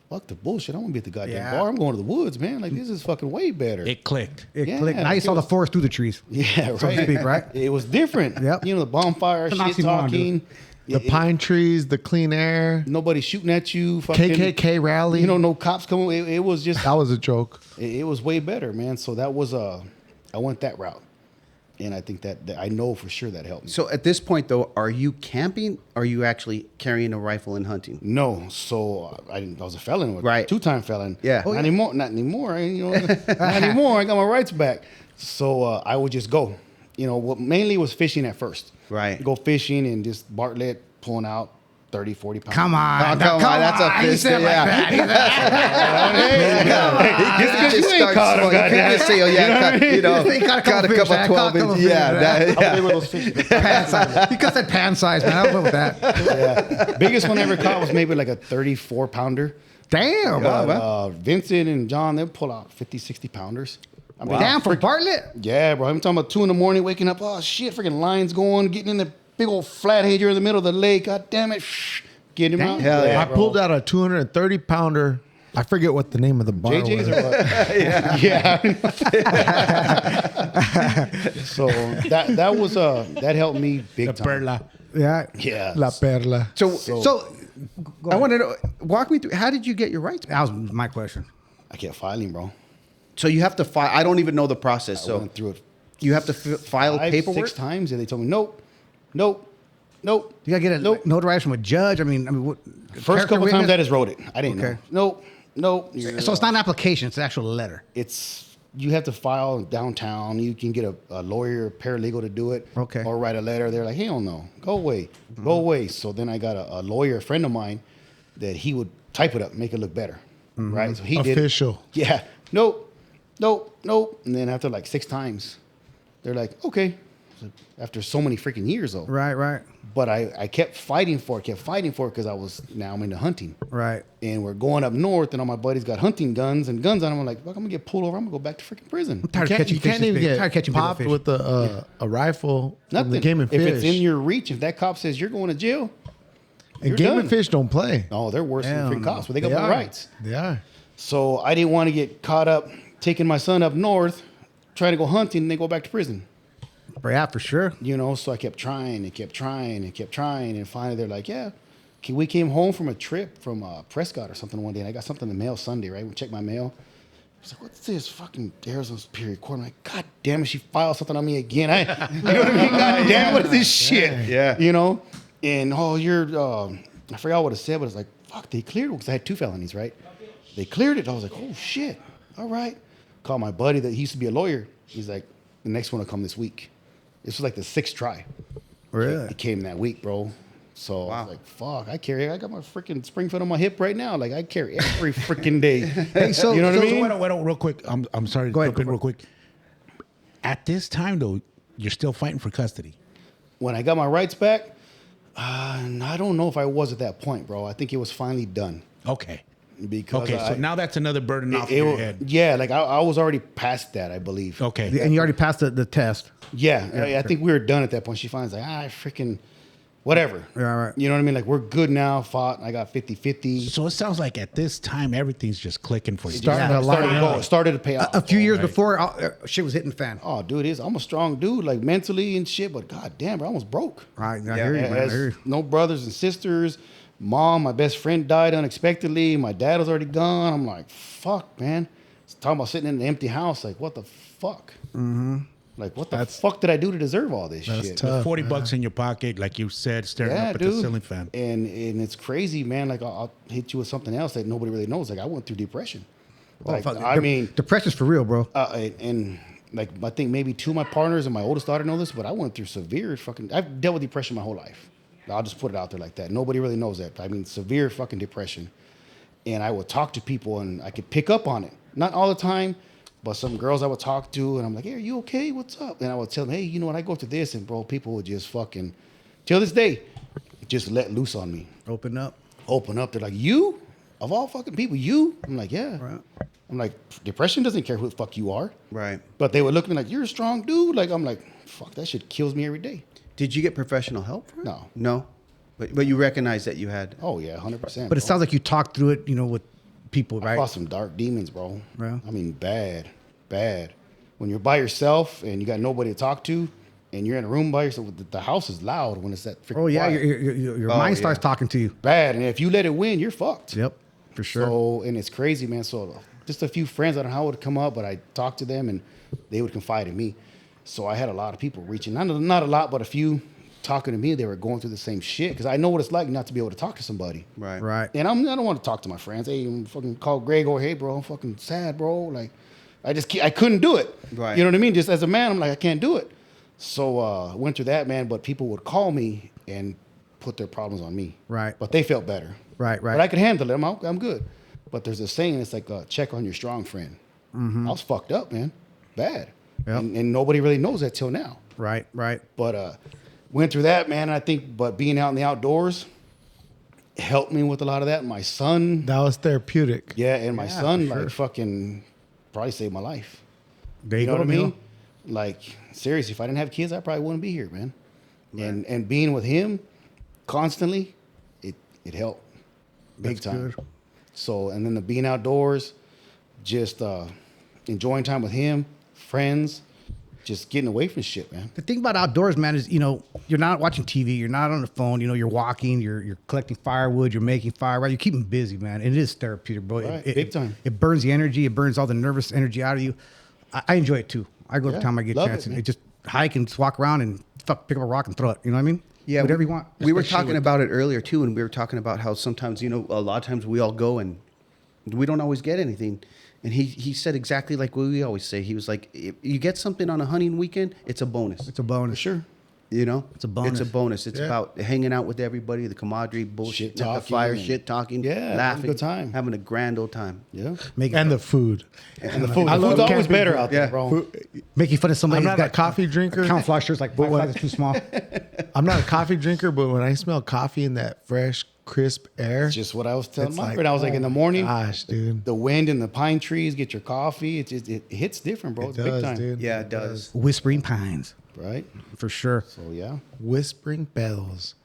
fuck the bullshit. I want to be at the goddamn Yeah. bar. I'm going to the woods, man. Like this is fucking way better. It clicked. It Yeah, clicked. Now you it saw the was- forest through the trees. Yeah, right. So to speak, right? It was different. Yep. The bonfire, It's an shit oxymoron, talking. The pine trees, the clean air, Nobody shooting at you. Fucking, KKK rally. no cops coming. It was just. That was a joke. It was way better, man. So that was I went that route, and I think that I know for sure that helped me. So at this point, though, are you camping? Or are you actually carrying a rifle and hunting? No, so I was a felon, Right. 2-time felon. Yeah. not anymore. Not anymore. Not anymore. I got my rights back. So I would just go. What mainly was fishing at first. Right. Go fishing and just Bartlett pulling out 30, 40 pounds. Come on. Oh, come on, that's a He fist, said yeah. Just 'cause you ain't caught him, You can't goddamn. just say, oh yeah, He got a couple fish, I caught a couple fish, Yeah, right? How big were those fish? Pan size. He got that pan size, man. I don't know with that. Yeah. Biggest one I ever caught was maybe like a 34 pounder. Damn. Vincent and John, they'll pull out 50, 60 pounders. I mean, Damn, for Bartlett? Yeah, bro. I'm talking about 2 a.m, waking up. Oh shit, freaking lines going, getting in the big old flathead. You're in the middle of the lake. God damn it. Get him out. Hell yeah. I pulled out a 230 pounder. I forget what the name of the bar JJ's was. or what? Yeah. So that was that helped me big The time. perla. Yeah. Yeah. La Perla. So I want to know. Walk me through. How did you get your rights back? That was my question. I kept filing, bro. So you have to file. I don't even know the process. I So went through it you have to file 5, paperwork. 6 times, and they told me nope. You gotta get it Nope. notarized from a judge. I mean, what? First couple times I just wrote it. I didn't Okay. know. Nope. So it's not an application; it's an actual letter. You have to file downtown. You can get a lawyer, paralegal to do it. Okay. Or write a letter. They're like, hell no, go away, go away. So then I got a lawyer, a friend of mine, that he would type it up, make it look better, right? So he did it. Official. Yeah. Nope. And then after like 6 times, they're like, okay. So after so many freaking years though. Right. But I kept fighting for it because I'm into hunting. Right. And we're going up north, and all my buddies got hunting guns and guns on them. I'm like, fuck, I'm gonna get pulled over. I'm gonna go back to freaking prison. Tired of You can't even Tired of get catching big popped fish. with a rifle from Nothing. the Game and if Fish. it's in your reach, if that cop says you're going to jail, and you're Game done. and Fish don't play. Oh, they're worse Hell than freaking no. cops, but they got They more are. rights. They are. So I didn't want to get caught up taking my son up north, trying to go hunting, and then go back to prison. Yeah, for sure. So I kept trying, and finally they're like, yeah. We came home from a trip from Prescott or something one day, and I got something in the mail Sunday, right? We checked my mail. I was like, what's this fucking Arizona Superior Court? I'm like, God damn it, she filed something on me again. You know what I mean? God damn, what is this shit? Yeah. And I forgot what it said, but it's like, fuck, they cleared it because I had 2 felonies, right? They cleared it. I was like, oh shit, all right. Called my buddy that he used to be a lawyer. He's like, the next one will come this week. This was like the 6th try. Really? It came that week, bro. So I was like, fuck, I got my freaking Springfield on my hip right now. Like I carry every freaking day. Hey, so you know what I mean? Wait, real quick. I'm sorry to Go ahead, jump in go real quick. At this time, though, you're still fighting for custody. When I got my rights back, I don't know if I was at that point, bro. I think it was finally done. Okay. Because So now that's another burden off it your was- head. Yeah, like I was already past that, I believe. Okay. And you already passed the test. Yeah, I think we were done at that point. She finds like, freaking whatever. Yeah, right. You know what I mean? Like we're good now, fought. I got 50-50. So it sounds like at this time everything's just clicking for you. Starting to line up. Started to pay off. A few years before, shit was hitting the fan. Oh, dude, I'm a strong dude, like mentally and shit. But god damn, bro, I almost broke. Right, I hear you, man. I Has hear you. no brothers and sisters. Mom, my best friend died unexpectedly. My dad was already gone. I'm like, fuck, man. talking about sitting in an empty house. Like, what the fuck? Mm-hmm. Like, what the fuck did I do to deserve all this shit? tough. $40 in your pocket, like you said, staring up at the ceiling fan. And it's crazy, man. Like, I'll hit you with something else that nobody really knows. Like, I went through depression. Like, I mean, depression's for real, bro. and like, I think maybe 2 of my partners and my oldest daughter know this, but I went through severe fucking. I've dealt with depression my whole life. I'll just put it out there like that. Nobody really knows that. I mean, severe fucking depression. And I would talk to people, and I could pick up on it. Not all the time, but some girls I would talk to, and I'm like, hey, are you okay? What's up? And I would tell them, hey, you know what? I go through this, and bro, people would just fucking, till this day, just let loose on me. Open up. They're like, you? Of all fucking people, you? I'm like, yeah. Right. I'm like, depression doesn't care who the fuck you are. Right. But they would look at me like, you're a strong dude. Like, I'm like, fuck, that shit kills me every day. Did you get professional help for it? No. No? But you recognize that you had. Oh, yeah, 100%. But it sounds like you talked through it, with people, I right? fought some dark demons, bro. Yeah. I mean, bad. When you're by yourself and you got nobody to talk to, and you're in a room by yourself, the house is loud when it's that freaking Oh, yeah. quiet. Your mind starts talking to you. Bad. And if you let it win, you're fucked. Yep, for sure. So, and it's crazy, man. So just a few friends, I don't know how it would come up, but I talked to them and they would confide in me. So I had a lot of people reaching, not a lot, but a few talking to me. They were going through the same shit because I know what it's like not to be able to talk to somebody. Right. Right. And I don't want to talk to my friends. Hey, I'm fucking call Greg or hey, bro, I'm fucking sad, bro. Like, I couldn't do it. Right. You know what I mean? Just as a man, I'm like, I can't do it. So went through that, man. But people would call me and put their problems on me. Right. But they felt better. Right. But I could handle it. I'm good. But there's a saying, it's like, check on your strong friend. I was fucked up, man. Bad. Yep. And nobody really knows that till now. Right. But went through that, man. And I think, but being out in the outdoors helped me with a lot of that. My son. That was therapeutic. Yeah, and my son, for sure. like, fucking probably saved my life. There you know go, what I mean? Milo. Like, seriously, if I didn't have kids, I probably wouldn't be here, man. Right. And being with him constantly, it helped big time. Good. So, and then the being outdoors, just enjoying time with him, friends, just getting away from shit, man. The thing about outdoors, man, is you're not watching TV, you're not on the phone, you're walking, you're collecting firewood, you're making fire, right? You're keeping busy, man. And it is therapeutic, bro. Right, big time. It burns the energy, it burns all the nervous energy out of you. I enjoy it too. I go every time I get a love chance it, and man. just hike and just walk around and pick up a rock and throw it. You know what I mean? Yeah, whatever you want. We were Especially talking about it earlier too, and we were talking about how sometimes, a lot of times we all go and we don't always get anything. And he said exactly like what we always say. He was like, if you get something on a hunting weekend, it's a bonus. It's a bonus. Sure. It's a bonus. It's a bonus. It's about hanging out with everybody, the camaraderie, bullshit, Shit at the talking fire, and- shit talking, Yeah, having a laughing, good time. having a grand old time. Yeah. And the food. And the food. I The love food's always camping. better out there, Yeah. bro. Making fun of somebody I'm who's not got a coffee drinker. camouflage shirts like five sizes too small. I'm not a coffee drinker, but when I smell coffee in that fresh, crisp air, It's just what I was telling it's my like, friend. I was like, in the morning, gosh, dude. the wind and the pine trees, get your coffee. It hits different, bro. It It's does, big time. dude. Yeah, it does. Whispering Pines, Right? for sure. So, yeah. Whispering bells.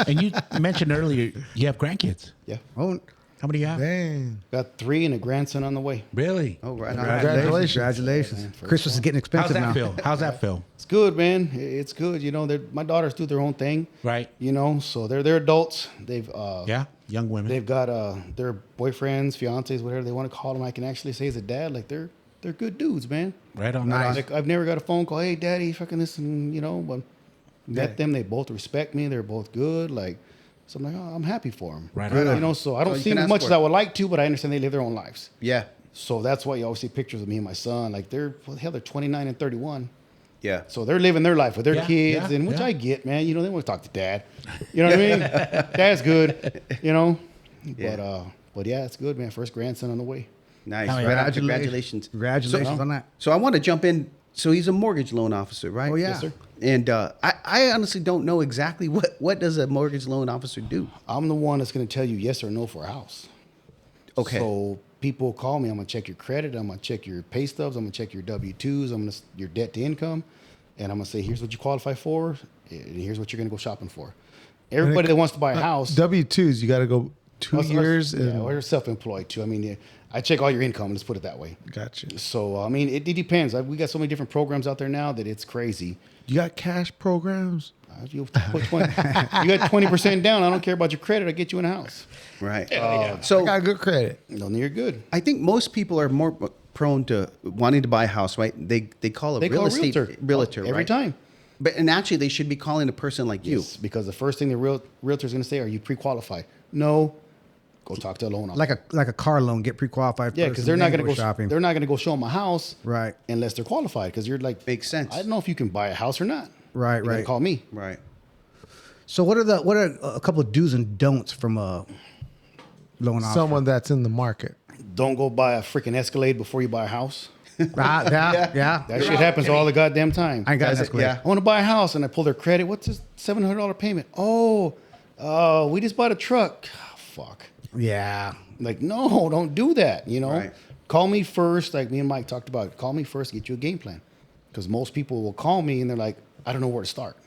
And you mentioned earlier you have grandkids. Yeah. Oh, How many do you have? Dang. Got 3 and a grandson on the way. Really? Oh, right. congratulations. Congratulations. Christmas is getting How's expensive that now. feel? How's that feel? It's good, man. It's good. My daughters do their own thing. Right. So they're adults. They've Yeah, young women. They've got their boyfriends, fiancés, whatever they want to call them. I can actually say as a dad, like they're good dudes, man. Right on. Nice. Like I've never got a phone call, hey daddy, fucking this, and but met them, they both respect me. They're both good. Like, so I'm like, oh, I'm happy for them. Right on. So I don't you see can them as ask much for as it. I would like to, but I understand they live their own lives. Yeah. So that's why you always see pictures of me and my son. Like they're 29 and 31. Yeah. So they're living their life with their Yeah, kids, yeah, and which yeah. I get, man. They want to talk to dad. You know what I mean? Dad's good. Yeah. But yeah, it's good, man. First grandson on the way. Nice. Hell yeah. Right on. Congratulations. Congratulations on that. So I want to jump in. So he's a mortgage loan officer, right? Oh, yeah. Yes, sir. And I honestly don't know exactly what does a mortgage loan officer do. I'm the one that's going to tell you yes or no for a house. Okay. So people call me. I'm going to check your credit. I'm going to check your pay stubs. I'm going to check your W-2s. I'm going to your debt to income, and I'm going to say here's what you qualify for, and here's what you're going to go shopping for. Everybody that wants to buy a house, W-2s, you got to go 2 Or- years. yeah, or you're self-employed too. I mean, yeah, I check all your income. Let's put it that way. Gotcha. So I mean, it depends. We got so many different programs out there now that it's crazy. You got cash programs? You put 20, you got 20% down. I don't care about your credit. I get you in a house. Right. I So got good credit. No, you're good. I think most people are more prone to wanting to buy a house, right? They call a They real call estate realtor every right? time. But and actually, they should be calling a person like Yes, because the first thing the realtor's going to say, "Are you pre-qualified?" No. Go talk to a loan officer. Like a car loan, get pre-qualified. Yeah, first because and they're not then going to go shopping. They're not going to go show them a house, Right. Unless they're qualified. Because you're like, Makes sense. I don't know if you can buy a house or not. Right, You're gonna right. Call me. you, right? So what are a couple of do's and don'ts from a loan officer? Someone that's in the market. Don't go buy a freaking Escalade before you buy a house. Yeah. That shit happens all the goddamn time. I ain't got an Does it? Escalade. Yeah. I want to buy a house, and I pull their credit. What's this $700 payment? Oh, we just bought a truck. Fuck. Yeah. Like, no, don't do that. You know, Right. call me first. Like me and Mike talked about. Call me first. Get you a game plan. Because most people will call me and they're like, I don't know where to start.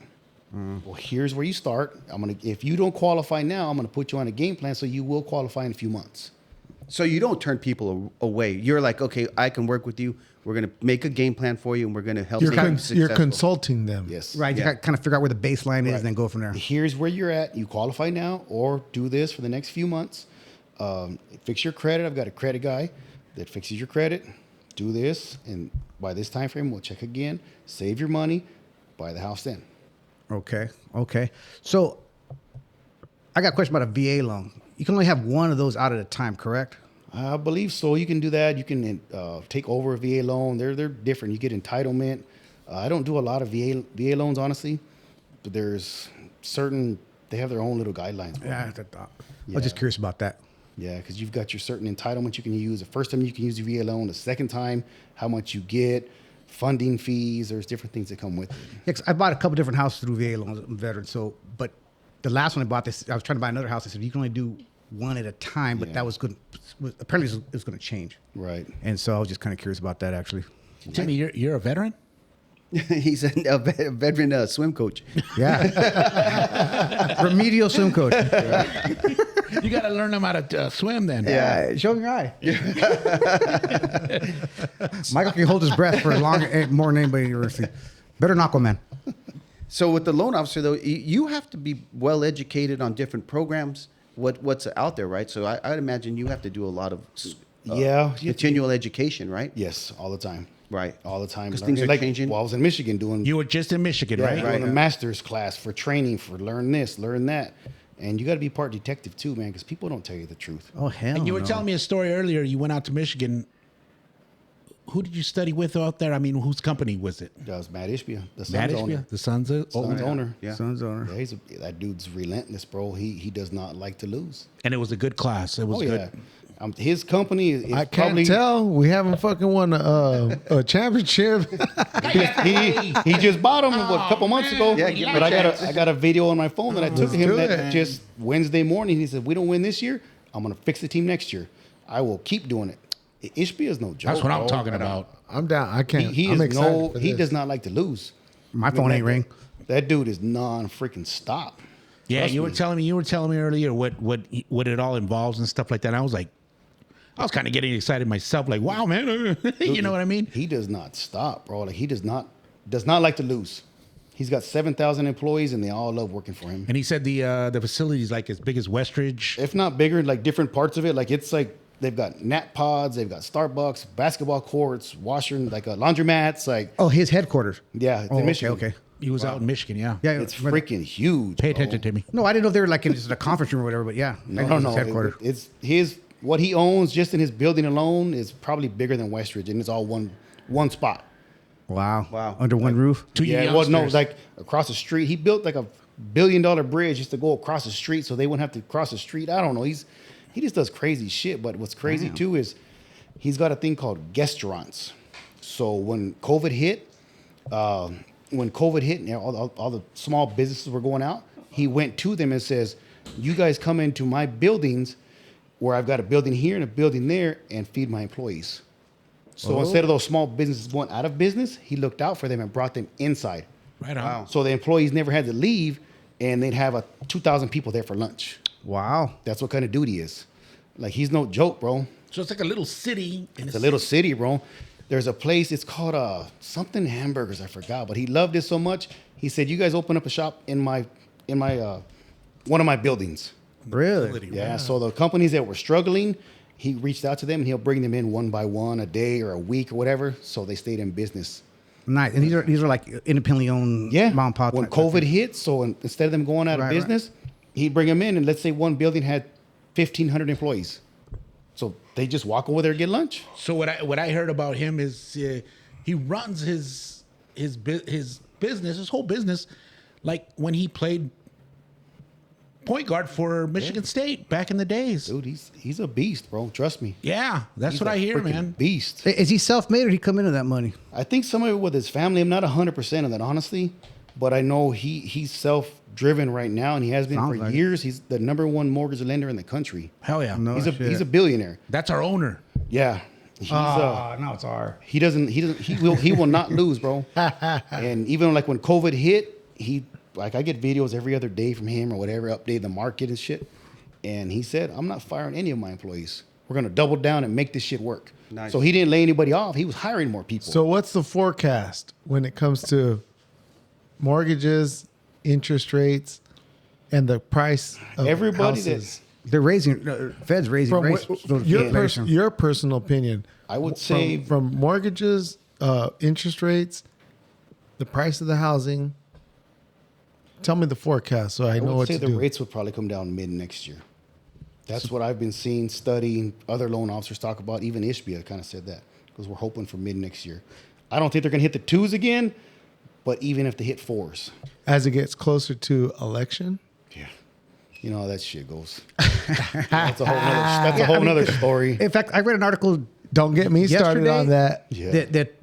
Well, here's where you start. If you don't qualify now, I'm gonna put you on a game plan so you will qualify in a few months. So you don't turn people away. You're like, okay, I can work with you. We're gonna make a game plan for you, and we're gonna help you be You're successful. consulting them. Yes. Right. You Yeah. got to kind of figure out where the baseline is and then go from there. Here's where you're at. You qualify now, or do this for the next few months. Fix your credit. I've got a credit guy that fixes your credit. Do this, and by this time frame, we'll check again. Save your money. Buy the house then. Okay. So I got a question about a VA loan. You can only have one of those out at a time, correct? I believe so. You can do that. You can take over a VA loan. They're different. You get entitlement. I don't do a lot of VA loans, honestly, but there's certain, they have their own little guidelines. Yeah. I was just curious about that. Yeah, because you've got your certain entitlements you can use. The first time you can use your VA loan. The second time, how much you get, funding fees. There's different things that come with it. Yeah, 'cause I bought a couple different houses through VA loans. I'm a veteran. So, but the last one I bought, I was trying to buy another house. I said you can only do one at a time, but that was good. Apparently, it was going to change. Right. And so I was just kind of curious about that, actually. Timmy, you're a veteran? He's a veteran swim coach. Yeah. Remedial swim coach. You got to learn them how to swim then. Yeah, show me your eye. Michael can hold his breath for more than anybody in the university. Better than Aquaman. So with the loan officer, though, you have to be well educated on different programs. What's out there, right? So I'd imagine you have to do a lot of continual education, right? Yes, all the time. Right. All the time. 'Cause things are changing. Well, I was in Michigan doing You were just in Michigan, right? doing a master's class for training, for learn this, learn that. And you got to be part detective too, man, because people don't tell you the truth. Oh, hell And you were no. telling me a story earlier. You went out to Who did you study with out there? I mean, whose company was it? That was Matt Ishbia, the Matt son's owner. Ishbia? The son's Owner. Yeah. Son's owner. Yeah, that dude's relentless, bro. He does not like to lose. And it was a good class. It was Oh good. yeah. His company is I can't probably, tell. We haven't fucking won a championship. he just bought him a couple months ago. Yeah, give him but a I chance. got a video on my phone that I took Let's him do that it. just Wednesday morning. He said, "We don't win this year. I'm gonna fix the team next year. I will keep doing it." Ishbia is no joke. That's what I'm bro. talking about. I'm down. I can't. He I'm is excited for he this. does not like to lose. My phone ain't ring. That dude is non-freaking stop. Yeah, Trust you me. were telling me earlier what it all involves and stuff like that. And I was kind of getting excited myself. Like, wow, man, you know what I mean? He does not stop, bro. Like he does not like to lose. He's got 7,000 employees, and they all love working for him. And he said the facility is like as big as Westridge. If not bigger, like different parts of it. Like it's like they've got nap pods, they've got Starbucks, basketball courts, washer, like laundromats. Like Oh, his headquarters. yeah, it's Oh, in Michigan. okay. He was out in Michigan, yeah. Yeah, It's freaking huge. Pay bro. attention to me. No, I didn't know they were like in just a conference room or whatever, but yeah. I know No. his headquarters. It's his. What he owns just in his building alone is probably bigger than Westridge, and it's all one spot. Wow. Under one roof. To you Yeah, well, no, youngsters. like across the street. He built like $1 billion bridge just to go across the street, so they wouldn't have to cross the street. I don't know. He just does crazy shit. But what's crazy too is he's got a thing called guesterants. So when COVID hit, and all the small businesses were going out, he went to them and says, "You guys come into my buildings, where I've got a building here and a building there, and feed my employees." So instead of those small businesses going out of business, he looked out for them and brought them inside. Right on. So the employees never had to leave, and they'd have 2,000 people there for lunch. Wow. That's what kind of dude he is. Like, he's no joke, bro. So it's like a little city. It's a little city, bro. There's a place, it's called something hamburgers, I forgot, but he loved it so much. He said, "You guys open up a shop in my one of my buildings." Really? Yeah. So the companies that were struggling, he reached out to them and he'll bring them in one by one, a day or a week or whatever, so they stayed in business. Nice. And these are like independently owned mom and pop. When type COVID things. hit, so instead of them going out of Right, business, he'd bring them in, and let's say one building had 1,500 employees. So they just walk over there and get lunch. So what I heard about him is he runs his business, his whole business, like when he played point guard for Michigan State back in the days. Dude, he's a beast, bro. Trust me. Yeah, that's He's what a I hear, freaking man. Beast. Is he self-made or did he come into that money? I think some of it with his family. I'm not 100% of that, honestly, but I know he's self-driven right now, and he has been Sounds for like it. years. He's the number one mortgage lender in the country. Hell yeah. No. He's shit. a billionaire. That's our owner. Yeah. He's Now it's R. he will not lose, bro. And even like when COVID hit, I get videos every other day from him or whatever, update the market and shit. And he said, "I'm not firing any of my employees. We're gonna double down and make this shit work." Nice. So he didn't lay anybody off. He was hiring more people. So what's the forecast when it comes to mortgages, interest rates, and the price of Everybody houses? They're raising. Fed's raising From rates. your personal opinion, I would say from mortgages, interest rates, the price of the housing. Tell me the forecast so I know would what say to the do. rates would probably come down mid next year. That's what I've been seeing, studying, other loan officers talk about. Even Ishbia kind of said that because we're hoping for mid next year. I don't think they're going to hit the 2s again, but even if they hit 4s. As it gets closer to election. Yeah. You know how that shit goes. That's a whole nother story. In fact, I read an article Don't get me started yesterday on that. Yeah. that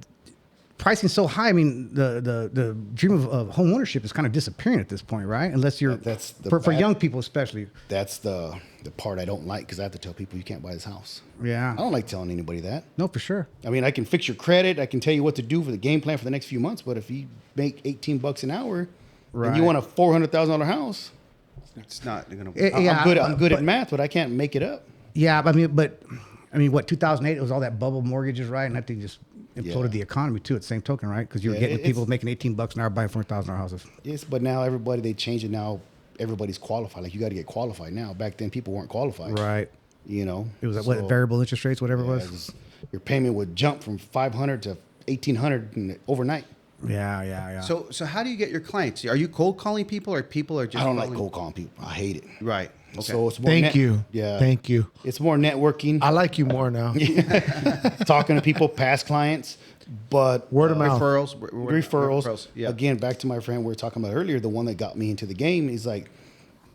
pricing's so high. I mean, the dream of home ownership is kind of disappearing at this point, right? Unless you're That's the for bad- young people especially. That's the part I don't like because I have to tell people you can't buy this house. Yeah. I don't like telling anybody that. No, for sure. I mean, I can fix your credit. I can tell you what to do for the game plan for the next few months. But if you make $18 an hour and Right. you want a $400,000 house, It's not going Eh, to. yeah, I'm good at math, but I can't make it up. Yeah, what 2008? It was all that bubble mortgages, right? And I think just imploded Yeah. the economy too. At the same token, right? Because you were Yeah, getting it's- people making $18 an hour buying $400,000 houses. Yes, but now they change it now. Everybody's qualified. Like you got to get qualified now. Back then, people weren't qualified. Right. You know, It was So, variable interest rates, whatever yeah, it was. your payment would jump from $500 to $1,800 overnight. Yeah. So how do you get your clients? Are you cold calling people, or people are just? I don't like calling- cold calling people. I hate it. Right. Okay. So it's more Thank you. Yeah. Thank you. It's more networking, I like you more now. talking to people, past clients, but Word of mouth. referrals. Yeah. Again, back to my friend we were talking about earlier, the one that got me into the game is like,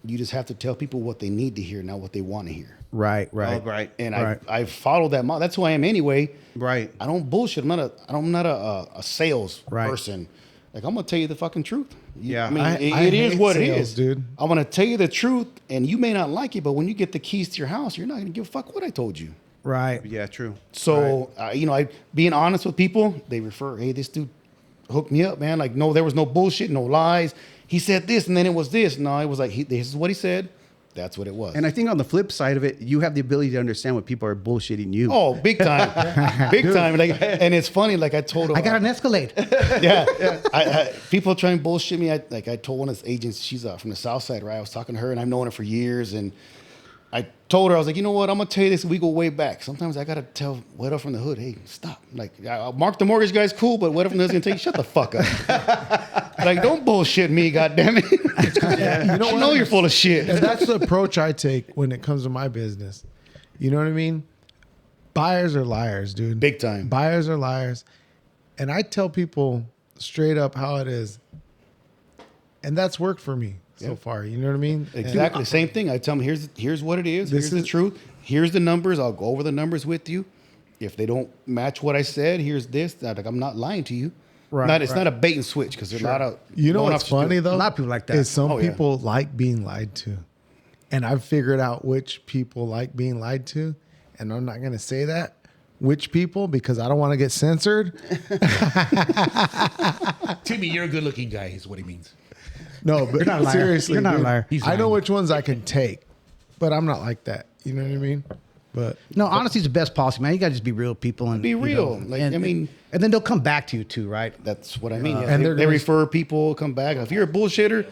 you just have to tell people what they need to hear, not what they want to hear. Right. Oh, right. And Right. I've followed that model. That's who I am anyway. Right. I don't bullshit. I'm not a sales Right. person. Like, I'm gonna tell you the fucking truth. Yeah. I mean, I it is hate what it sales, is, dude. I'm gonna tell you the truth, and you may not like it, but when you get the keys to your house, you're not gonna give a fuck what I told you. Right. Yeah. True. So, I being honest with people, they refer, hey, this dude hooked me up, man. Like, no, there was no bullshit, no lies. He said this, and then it was this. No, it was like, this is what he said. That's what it was. And I think on the flip side of it, you have the ability to understand when people are bullshitting you. oh, big time, big time. Like, and it's funny. Like I told him, I got an Escalade. yeah. People try and bullshit me. I told one of his agents, she's from the South Side, right? I was talking to her, and I've known her for years, and I told her, I was like, you know what? I'm gonna tell you this. We go way back. Sometimes I gotta tell Wedo from the hood, hey, stop. Like, Mark the mortgage guy's cool, but Wedo from the hood's gonna tell you, shut the fuck up. Like, don't bullshit me, goddamn it. You know I what? know you're full of shit. And that's the approach I take when it comes to my business. You know what I mean? Buyers are liars, dude. Big time. Buyers are liars. And I tell people straight up how it is. And that's worked for me so far. You know what I mean? Exactly. Same thing. I tell them, here's what it is. This Here's the is- truth. Here's the numbers. I'll go over the numbers with you. If they don't match what I said, here's this. Like, I'm not lying to you. Right, It's not a bait and switch because there's a lot of You know loan what's officers do funny it. though? A lot of people like that. Is some Oh, yeah. people like being lied to. And I've figured out which people like being lied to. And I'm not gonna say that. Which people, because I don't want to get censored. Timmy, you're a good-looking guy. Is what he means. No, but not a liar. seriously, You're not a dude, liar. He's I know lying. which ones I can take. but I'm not like that. You know what I mean? But No, honesty's the best policy, man. You gotta just be real with people and Be you real. know, Like, and, I mean- and then they'll come back to you too, right? That's what I mean. and Yeah, they're they gonna- refer people, come back. If you're a bullshitter,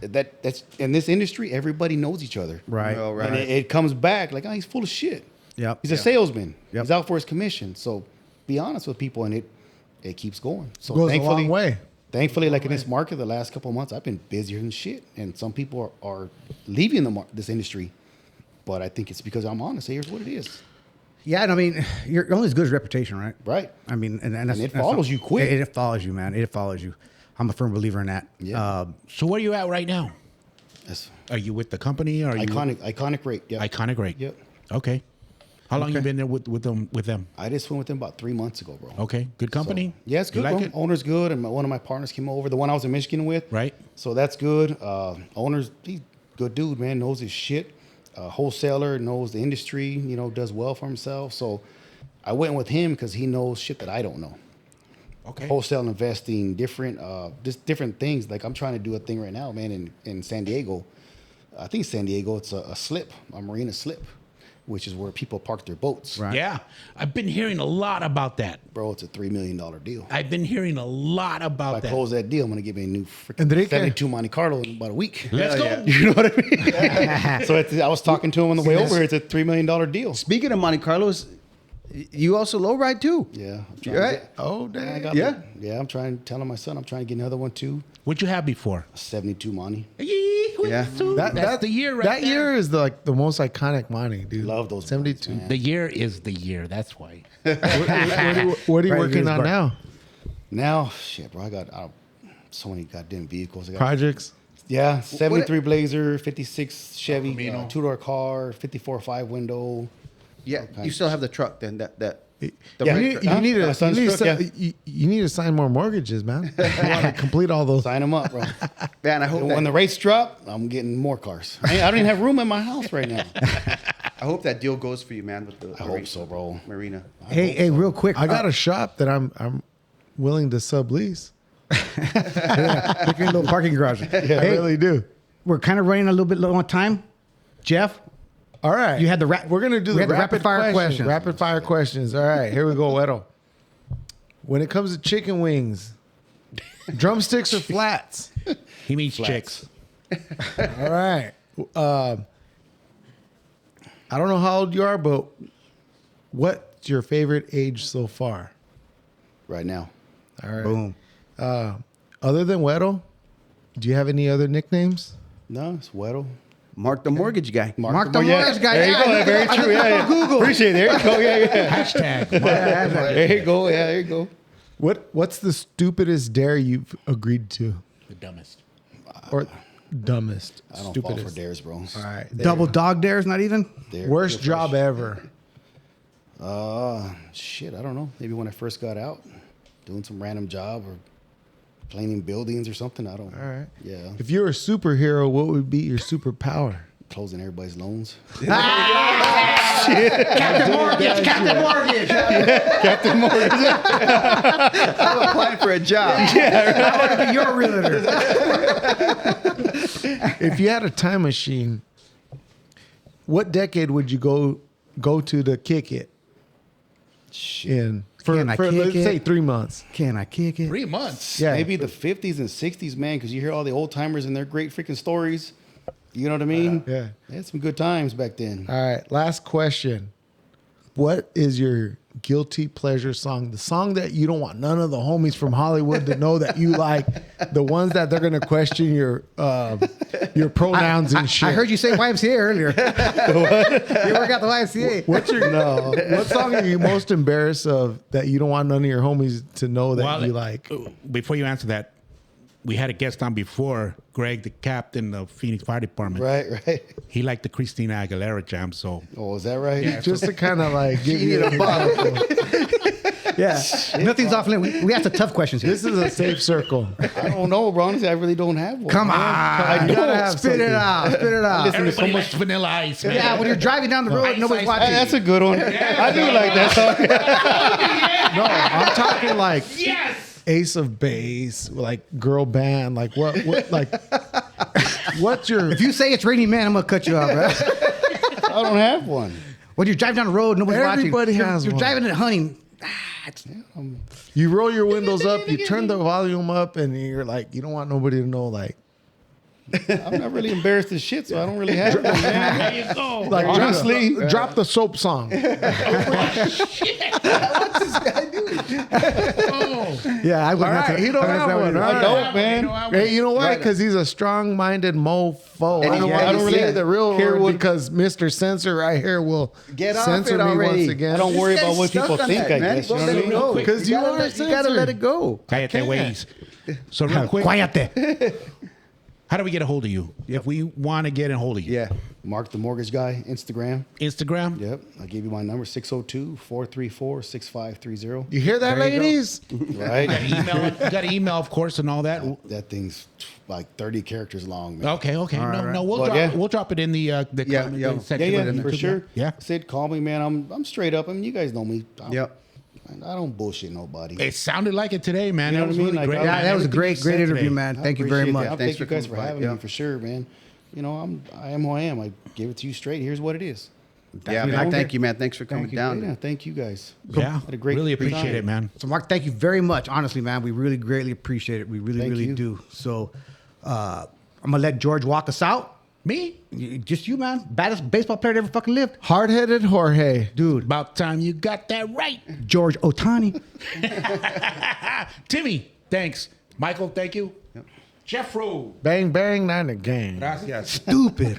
that's in this industry, everybody knows each other. Right. Oh, right. And it comes back like, oh, he's full of shit. Yep. He's a salesman. Yep. He's out for his commission. So be honest with people, and it keeps going. So Goes a long way. Thankfully, like in this market, the last couple of months, I've been busier than shit, and some people are leaving this industry. But I think it's because I'm honest. Here's what it is. Yeah, and I mean, you're only as good as reputation, right? Right. I mean, and that's, it that's follows you quick. It follows you, man. It follows you. I'm a firm believer in that. Yeah. So where are you at right now? That's Are you with the company? Or are you iconic rate. Yeah. Iconic Rate? Yep. Okay. How long you been there with them? I just went with them about 3 months ago, bro. Okay. Good company? Yeah, it's You good. like Bro. it? Owner's good, and one of my partners came over. The one I was in Michigan with, Right. So that's good. Owner's he's good dude, man. Knows his shit. Wholesaler, knows the industry. You know, does well for himself. So I went with him because he knows shit that I don't know. Okay. Wholesale investing, just different things. Like I'm trying to do a thing right now, man, in San Diego. I think San Diego, it's a slip, a marina slip, which is where people park their boats. Right. Yeah. I've been hearing a lot about that. Bro, it's a $3 million deal. I've been hearing a lot about If I that. close that deal, I'm gonna get me a new freaking Enrique. 72 Monte Carlo in about a week. Let's go. yeah. You know what I mean? So I was talking to him on the way over here. It's a $3 million deal. Speaking of Monte Carlos, you also low ride too. Yeah. I'm trying You to right? get- oh I damn. got Yeah. Yeah, I'm trying to tell my son I'm trying to get another one too. What'd you have before? A 72 Monte. Yeah. That's the year right That there. year is the most iconic money, dude. Love those 72. boats, man. The year is the year. That's why. What are you Right, working here's on Bart. now? Now, shit, bro, I got so many goddamn vehicles. I got, Projects? yeah, 73 Blazer, 56 Chevy, Camino. two-door car, 54 5-window. Yeah. You still have the truck then? That. Yeah. You need My to son's truck, you need to sign more mortgages, man. You want to complete all those. Sign them up, bro. Man, I hope When the that, rates drop, I'm getting more cars. I don't even have room in my house right now. I hope that deal goes for you, man. With the I hope so, bro. Marina. Hey, real quick. I got a shop that I'm willing to sublease. look in a little parking garage. I Hey, really do. we're kind of running a little bit low on time. Jeff, All right. You had the We're gonna do we the had the rapid fire fire questions. Rapid fire questions. All right, here we go, Weddle. When it comes to chicken wings, drumsticks or flats? He means chicks. All right. I don't know how old you are, but what's your favorite age so far? Right now. All right. boom. Other than Weddle, do you have any other nicknames? No, it's Weddle. Mark the mortgage guy. Mark the mortgage guy. There you Yeah, go. I- Very I true. looked Yeah, up on Google. Appreciate it. There you go. Yeah. Hashtag. There you go. Yeah, there you go. What's the stupidest dare you've agreed to, The dumbest. or dumbest? I don't fall for stupidest. dares, bro. All right. Double dog dares, not even. Worst job ever. Shit, I don't know. Maybe when I first got out, doing some random job or cleaning buildings or something. I don't. All right. Yeah, If you're a superhero, what would be your superpower? closing everybody's loans. Captain Mortgage. Captain Mortgage. I'm applying for a job. I want to be your realtor. If you had a time machine, what decade would you go to kick it Shit. in? Can I kick let's it? say 3 months. Can I kick it? 3 months. Yeah. Maybe the 50s and 60s, man, because you hear all the old timers and their great freaking stories. You know what I mean? Yeah. They had some good times back then. All right. Last question. What is your guilty pleasure song? The song that you don't want none of the homies from Hollywood to know that you like. The ones that they're gonna question your pronouns and shit. I heard you say YMCA earlier. You work out the YMCA. What's your What song are you most embarrassed of that you don't want none of your homies to know that you like? Before you answer that, we had a guest on before, Greg, the captain of Phoenix Fire Department. Right. He liked the Christina Aguilera jam, so Oh, is that right? Just to kind of like give You you need a bottle. Yeah. Nothing's off limit. We ask the tough questions here. This is a safe circle. I don't know, bro. Honestly, I really don't have one. Come on. I You don't. gotta have Spit it something. out. Spit it out. Listen to so everybody much. likes Vanilla Ice, man. Yeah, when you're driving down the road, Ice, nobody's ice, watching. Hey, that's a good one. I do like that song. No, I'm talking like Yes! Ace of Base, like girl band, like what like what's your If you say it's Raining Man, I'm gonna cut you off, bro. I don't have one. When you're driving down the road, nobody's Everybody watching. has You're one. driving and hunting. You roll your windows up, you turn the volume up, and you're like, you don't want nobody to know, like, I'm not really embarrassed as shit, so I don't really have one, man. There you go. like Honestly. drop the soap song. Yeah, I All right, he don't have one. All I right. don't, man. Hey, you know why? Because he's a strong-minded mofo. And I don't he- want I to don't say really the real care word what- because Mr. Censor right here will Get off censor it me already. once again. I don't worry This about guy's what stuck people on think, that, I man. guess. Go You know let what I it mean? go. Because you are you gotta let it go. Cállate, ways. So real quick, Quiet. how do we get a hold of you? If we want to get a hold of you. Yeah. Mark the Mortgage Guy, Instagram. Instagram? Yep. I gave you my number, 602-434-6530. You hear that, ladies? Right? You got an email, of course, and all that. That thing's like 30 characters long, man. Okay. No, we'll But drop yeah. we'll drop it in the comment Yeah, section. yeah, for sure. Yeah. Sid, call me, man. I'm straight up. I mean, you guys know me. Yep. I don't bullshit nobody. It sounded like it today, man. You know That was what I mean? really Like, great. I- Yeah, man. that was a Everything you great said interview, today. man. I Thank you very appreciate much. that. Thanks Thank you for guys coming for by. having Yeah. me, for sure, man. You know, I am who I am. I gave it to you straight. Here's what it is. Yeah, you. man. Thank you, man. Thanks for coming you. down. Yeah, thank you guys. Yeah. Had a great really appreciate time. it, man. So, Mark, thank you very much. Honestly, man, we really greatly appreciate it. We really, Thank really you. do. So, I'm gonna let George walk us out. Me? Just you, man. Baddest baseball player that ever fucking lived, Hard-headed Jorge. dude. About time you got that right. George Otani. Timmy, thanks. Michael, thank you. Jeffro. Bang, bang, not a game. Gracias. Stupid.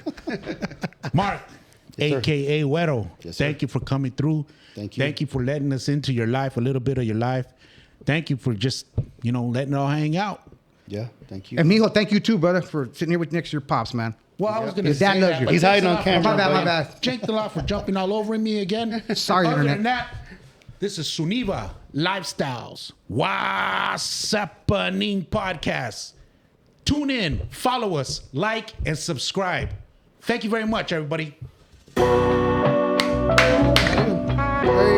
Mark, Yes, sir. A.K.A. Güero. Yes, sir. Thank you for coming through. Thank you. Thank you for letting us into your life, a little bit of your life. Thank you for just, letting it all hang out. Yeah, thank you. And Mijo, thank you too, brother, for sitting here with next to your pops, man. Well, I was going to Your say dad loves that, you. but He's thanks hiding a on lot camera. for- My bad, my bad. Thanks a lot for jumping all over me again. Sorry, Other Internet. than that, this is SeunevA Lifestyles Waas Sappening Podcast. Tune in, follow us, like, and subscribe. Thank you very much, everybody. There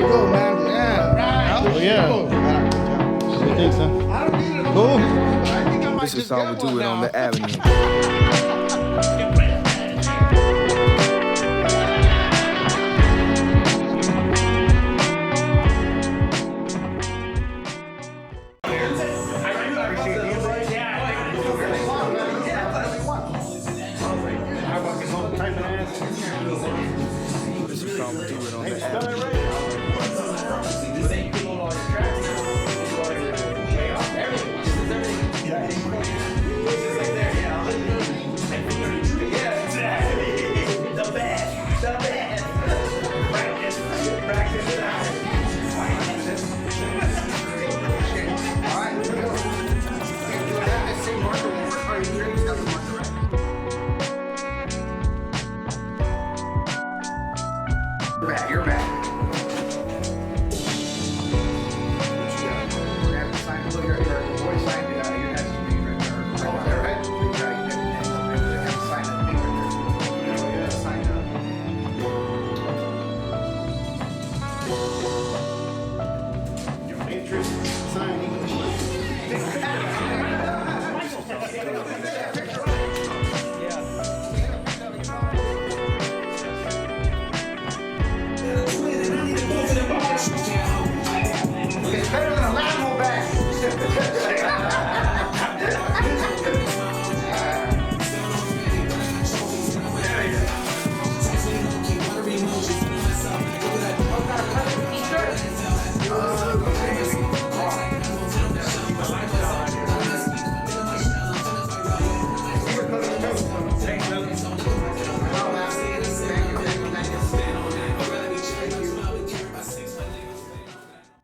you go, man. Yeah. Oh, yeah. What do you think, son? Cool. This is how we do it on the avenue.